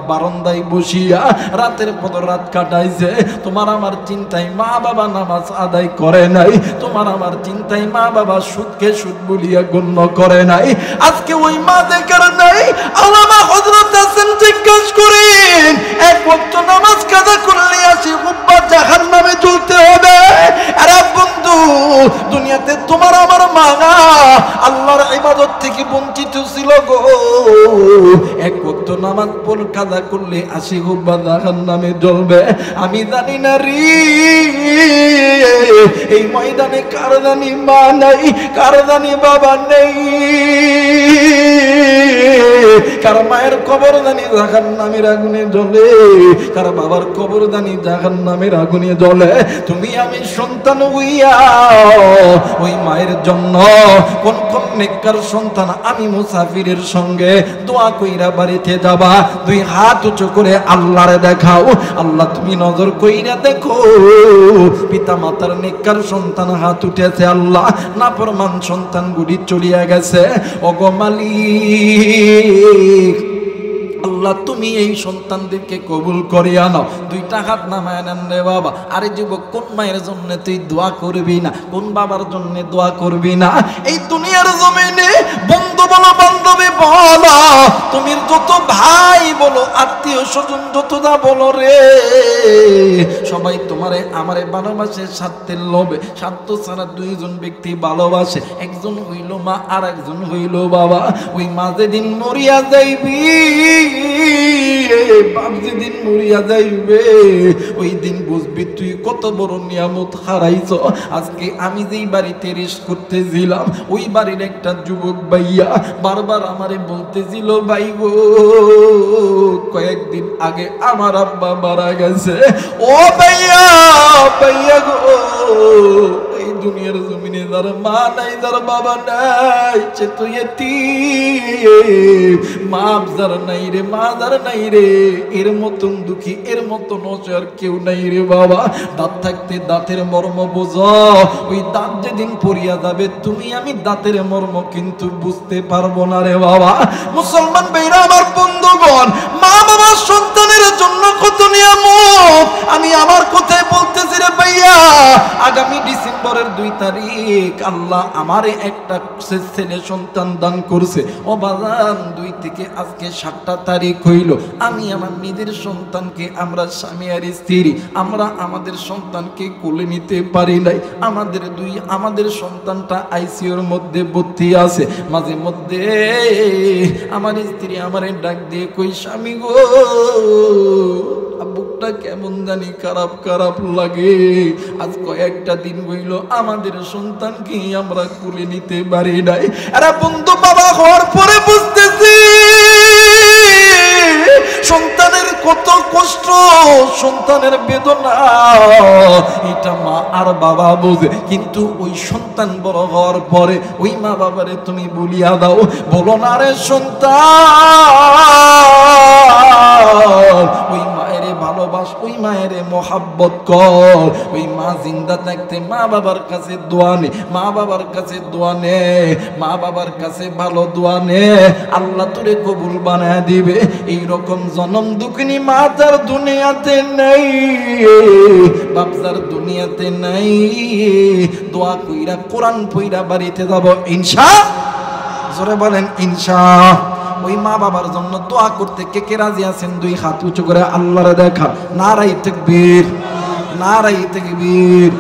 [SPEAKER 1] বারান্দায় বসিয়া রাতের পর রাত কাটাইছে। তোমার আমার চিন্তায় মা বাবা নামাজ আদায় করে নাই, তোমার আমার চিন্তায় মা বাবা সুদকে সুদ বলিয়া গণ্য করে নাই। আজকে ওই মা দেখার নাই। আল্লামা হযরত হাসান জিজ্ঞাসা করেন, এক ওয়াক্ত নামাজ কাজা করলে আসি উম্মাহ জাহান্নামে জ্বলতে হবে? আরে বন্ধু, দুনিয়াতে তোমার আমার মা আল্লাহর ইবাদত থেকে বঞ্চিত ছিল গো। এক ওয়াক্ত নামাজ পড় কাজা করলে আসি উম্মাহ জাহান্নামে জ্বলবে। আমি জানি না রে এই ময়দানে কার জানি মা নাই, কার জানি বাবা নেই, কার মায়ের কবর জানি জাহান্নামের আগুনে জ্বলে, কার বাবার কবর জানি জাহান্নামের আগুনে জ্বলে। তুমি আমি সন্তান হইয়া ওই মায়ের জন্য কোন কোন নেককার সন্তান আমি মুসাফিরের সঙ্গে দোয়া কইরা বাড়িতে যাবা, দুই হাত উঁচু করে আল্লাহরে দেখাও। আল্লাহ তুমি নজর কইরা দেখো, পিতা মাতার নেককার সন্তান হাত উঠেছে, আল্লাহ নাফরমান সন্তান গুলি চলিয়া গেছে। ওগো মালিক আল্লাহ তুমি এই সন্তানদেরকে কবুল করিয়া নাও। দুইটা হাত নামায় নেন রে বাবা। আরে যুবক, কোন মায়ের জন্য তুই দোয়া করবি না, কোন বাবার জন্য দোয়া করবি না? এই দুনিয়ার জমিনে বন্ধু বলো বান্ধবী বলো, তুমি যত ভাই বলো আত্মীয় স্বজন যত যা বলো রে, সবাই তোমারে আমারে ভালোবাসে স্বার্থের লোভে। স্বার্থ ছাড়া দুইজন ব্যক্তি ভালোবাসে, একজন হইল মা আর একজন হইল বাবা। ওই মা যেদিন মরিয়া যাইবি, বাপ যেদিন মরিয়া যাইবে, ওই দিন বুঝবি তুই কত বড় নিয়ামত হারাইছ। আজকে আমি যেই বাড়িতে রেস্ট করতেছিলাম, ওই বাড়ির একটা যুবক ভাইয়া বারবার আমারে বলতেছিল, ভাই গো কয়েকদিন আগে আমার আব্বা মারা গেছে। ও ভাইয়া, ভাইয়া গো, এই দুনিয়ার জমিনে যার মা নাই, যার বাবা নাই, সে তো এতিম। মা যার নাই রে, মা যার নাই রে, এর মতন দুঃখী, এর মতন অসহায় কেউ নাই রে বাবা। দাঁত থাকতে দাঁতের মর্ম বোঝো, ওই দাঁত যেদিন পড়িয়া যাবে তুমি আমি দাঁতের মর্ম কিন্তু বুঝতে পারবো না রে বাবা। মুসলমান ভাইরা আমার বন্ধুগণ, মা বাবা সন্তানের জন্য কত নিয়ামত। আমি আমার কথাই বলতেছি রে ভাইয়া, আগামী ডিসেম্বরের 2 তারিখ আল্লাহ আমারে একটা ছেলে সন্তান দান করছে। ও বাজান, 2 থেকে আজকে 7টা তারিখ হইল। আমি আমার নিজের সন্তানকে, আমরা স্বামী আর স্ত্রী, আমরা আমাদের সন্তানকে কোলে নিতে পারি নাই। আমাদের সন্তানটা আইসিইউর মধ্যে ভর্তি আছে। মাঝে মধ্যে আমার স্ত্রী আমারে ডাক দিয়ে কই, স্বামী গো বুকটা কেমন জানি খারাপ খারাপ লাগে। আজ কয়েকটা দিন হইল আমাদের সন্তানকে আমরা কোলে নিতে পারি নাই। আরে বন্ধু, বাবা হওয়ার পরে বুঝতেছি সন্তানের কত কষ্ট, সন্তানের বেদনা, এটা মা আর বাবা বোঝে। কিন্তু ওই সন্তান বড় হওয়ার পরে ওই মা বাবারে তুমি বলিয়া দাও, বলো না রে সন্তান, ওই মায়ের ভালো ভালোবাস, ওই মায়ের মোহাব্বত কর। ওই মা জিন্দা থাকতে মা বাবার কাছে দোয়া নে, মা বাবার কাছে দোয়া নে, মা বাবার কাছে ভালো দোয়া নে, আল্লাহ তোরে কবুল বানায় দিবে। এইরকম জনম দুঃখিনী মা তার দুনিয়াতে নেই, বাপজার দুনিয়াতে নাই। দোয়া কইরা কোরআন পইরা বাড়িতে যাব ইনশাআল্লাহ। জোরে বলেন ইনশাআল্লাহ। ওই মা বাবার জন্য দোয়া করতে কে কে রাজি আছেন? দুই হাত উঁচু করে আল্লাহরে দেখা। নারায়ে তাকবীর, নারায়ে তাকবীর।